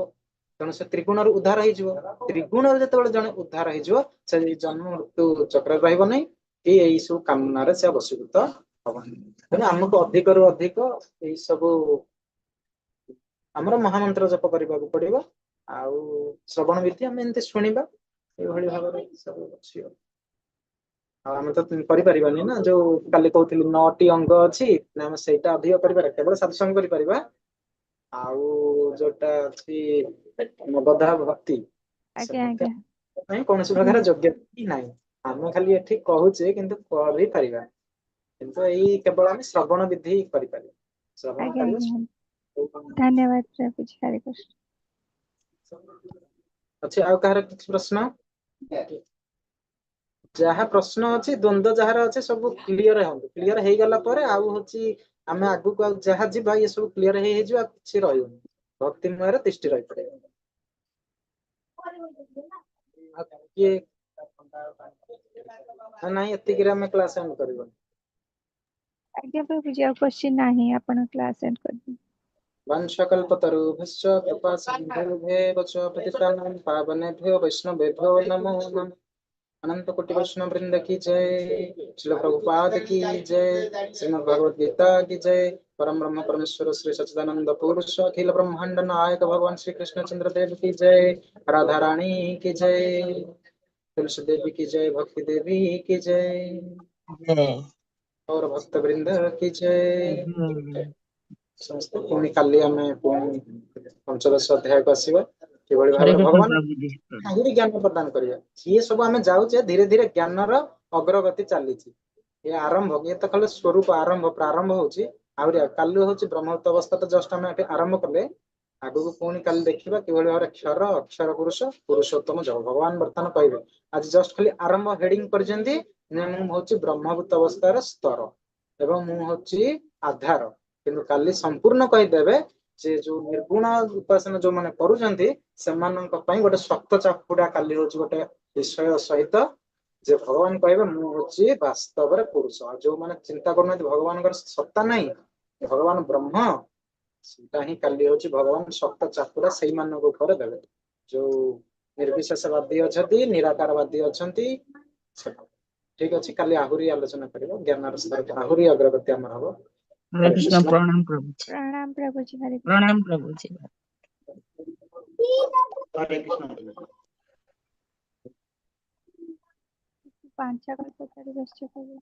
ତେଣୁ ସେ ତ୍ରିଗୁଣରୁ ଉଦ୍ଧାର ହେଇଯିବ। ତ୍ରିଗୁଣରୁ ଯେତେବେଳେ ଜଣେ ଉଦ୍ଧାର ହେଇଯିବ, ସେ ଜନ୍ମ ମୃତ୍ୟୁ ଚକ୍ରରେ ରହିବ ନାହିଁ, କି ଏଇ ସବୁ କାମନାରେ ସେ ବଶୀଭୂତ ହବନି। ତେଣୁ ଆମକୁ ଅଧିକରୁ ଅଧିକ ଏଇ ସବୁ ଆମର ମହାମନ୍ତ୍ର ଜପ କରିବାକୁ ପଡିବ, ଆଉ ଶ୍ରବଣ ବିଧି ଆମେ ଏମିତି ଶୁଣିବା, ଏଇଭଳି ଭାବରେ ସବୁ ଅଛି। ଆଉ ଆମେ ତ କରିପାରିବାନି ନା, ଯୋଉ କାଲି କହୁଥିଲି 9ଟି ଅଙ୍ଗ ଅଛି ନା, ଆମେ ସେଇଟା ଅଧିକ କରିପାରିବା, କେବଳ ସାଧୁସଙ୍ଗ କରିପାରିବା। ଆଉ ଯୋଉଟା ଅଛି ନବଧା ଭକ୍ତି, ଆଜ୍ଞା ସେମିତି ଆଜ୍ଞା ପାଇଁ କୌଣସି ପ୍ରକାର ଯୋଗ୍ୟତା ହିଁ ନାହିଁ। ଆମେ ଖାଲି ଏଠି କହୁଛେ କିନ୍ତୁ କରିପାରିବା, କିନ୍ତୁ ଏଇ କେବଳ ଆମେ ଶ୍ରବଣ ବିଧି କରିପାରିବା। ଶ୍ରବଣ ଆଜ୍ଞା କରିବା। ଆଜ୍ଞା ଧନ୍ୟବାଦ ପ୍ରଭୁଜୀ, ହରେ କୃଷ୍ଣ। ଅଛି ଆଉ କାହାର କିଛି ପ୍ରଶ୍ନ? ଯାହା ପ୍ରଶ୍ନ ଅଛି, ଦ୍ୱନ୍ଦ୍ୱ ଯାହାର ଅଛି, ସବୁ କ୍ଲିୟର ହନ୍ତୁ। କ୍ଲିୟର ହେଇଗଲା ପରେ ଆଉ ହଉଛି ଆମେ ଆଗକୁ ଆଉ ଯାହା ଯିବା, ଇଏ ସବୁ କ୍ଲିୟର ହେଇଯିବ, ଆଉ କିଛି ରହିବନି, ଭକ୍ତିମୟରେ ତିଷ୍ଠି ରହିପାରିବ। କିଏ ନାଇଁ, ଏତିକିରେ ଆମେ କ୍ଲାସ ଏଣ୍ଡ କରିବା। ଆଜ୍ଞା ପ୍ରଭୁଜୀ, ଆଉ କ୍ୱେଶ୍ଚିନ୍ ନାହିଁ, ଆପଣ କ୍ଲାସ୍ ଏଣ୍ଡ କରିଦିଅନ୍ତୁ। वंशकल्पतरुभ्यश्च कृपा सिन्धुभ्येव च पतितानां पावनेभ्यो वैष्णवेभ्यो नमो नमः। अनंत कोटि वैष्णव वृंद की जय, श्रील प्रभुपाद की जय, श्रीमद् भगवद गीता की जय। परम ब्रह्म परमेश्वर श्री सच्चिदानंद पुरुष अखिल ब्रह्मांड नायक भगवान श्री कृष्ण चंद्र देव की जय, राधा रानी की जय, तुलसी देवी की जय, भक्ति देवी की जय, और भक्त वृंद की जय। ସମସ୍ତେ ପୁଣି କାଲି ଆମେ ପୁଣି 5ଦଶ ଅଧ୍ୟାୟକୁ ଆସିବା, କିଭଳି हरे ଭାବରେ कृष्ण ଭଗବାନ प्रभु जी। ଆହୁରି ଜ୍ଞାନ ପ୍ରଦାନ କରିବା। ଇଏ ସବୁ ଆମେ ଯାଉଛେ, ଧୀରେ ଧୀରେ ଜ୍ଞାନର ଅଗ୍ରଗତି ଚାଲିଛି। ଏ ଆରମ୍ଭ, ଇଏ ତ ଖାଲି ସ୍ୱରୂପ ଆରମ୍ଭ, ପ୍ରାରମ୍ଭ ହଉଛି। ଆହୁରି କାଲି ହଉଛି ବ୍ରହ୍ମତ୍ବ ଅବସ୍ଥା, ତ ଜଷ୍ଟ ଆମେ ଏଠି ଆରମ୍ଭ କଲେ। ଆଗକୁ ପୁଣି କାଲି ଦେଖିବା କିଭଳି ଭାବରେ କ୍ଷର ଅକ୍ଷର ପୁରୁଷ ପୁରୁଷୋତ୍ତମ ଜଗ ଭଗବାନ ବର୍ତ୍ତମାନ କହିବେ। ଆଜି ଜଷ୍ଟ ଖାଲି ଆରମ୍ଭ ହେଡିଙ୍ଗ କରିଛନ୍ତି, ମୁଁ ହଉଛି ବ୍ରହ୍ମଭୂତ ଅବସ୍ଥାର ସ୍ତର ଏବଂ ମୁଁ ହଉଛି ଆଧାର, କିନ୍ତୁ କାଲି ସମ୍ପୂର୍ଣ୍ଣ କହିଦେବେ ଯେ ଯୋଉ ନିର୍ଗୁଣ ଉପାସନା ଯୋଉମାନେ କରୁଛନ୍ତି, ସେମାନଙ୍କ ପାଇଁ ଗୋଟେ ଶକ୍ତ ଚାପୁଡା କାଲି ହଉଛି ଗୋଟେ ବିଷୟ ସହିତ, ଯେ ଭଗବାନ କହିବେ ମୁଁ ହଉଛି ବାସ୍ତବରେ ପୁରୁଷ। ଆଉ ଯୋଉମାନେ ଚିନ୍ତା କରୁନାହାନ୍ତି ଭଗବାନଙ୍କର ସତ୍ତା ନାହିଁ, ଭଗବାନ ବ୍ରହ୍ମ, ସେଇଟା ହିଁ କାଲି ହଉଛି ଭଗବାନ ସପ୍ତ ଚାତୁରା ସେଇମାନଙ୍କ ଉପରେ ଦେବେ, ଯୋଉ ନିର୍ବିଶେଷବାଦୀ ଅଛନ୍ତି, ନିରାକାରବାଦୀ ଅଛନ୍ତି। ସେଟା ଠିକ ଅଛି, କାଲି ଆହୁରି ଆଲୋଚନା କରିବା, ଜ୍ଞାନର ସ୍ତର ଆହୁରି ଅଗ୍ରଗତି ଆମର ହବ। हरे हरे कृष्ण, कृष्ण। प्रणाम प्रभुजी। प्रणाम प्रभुजी, हरे कृष्ण। प्रणाम प्रभुजी। हरे कृष्ण। ପାଞ୍ଚ କଳ୍ପ ତରୁ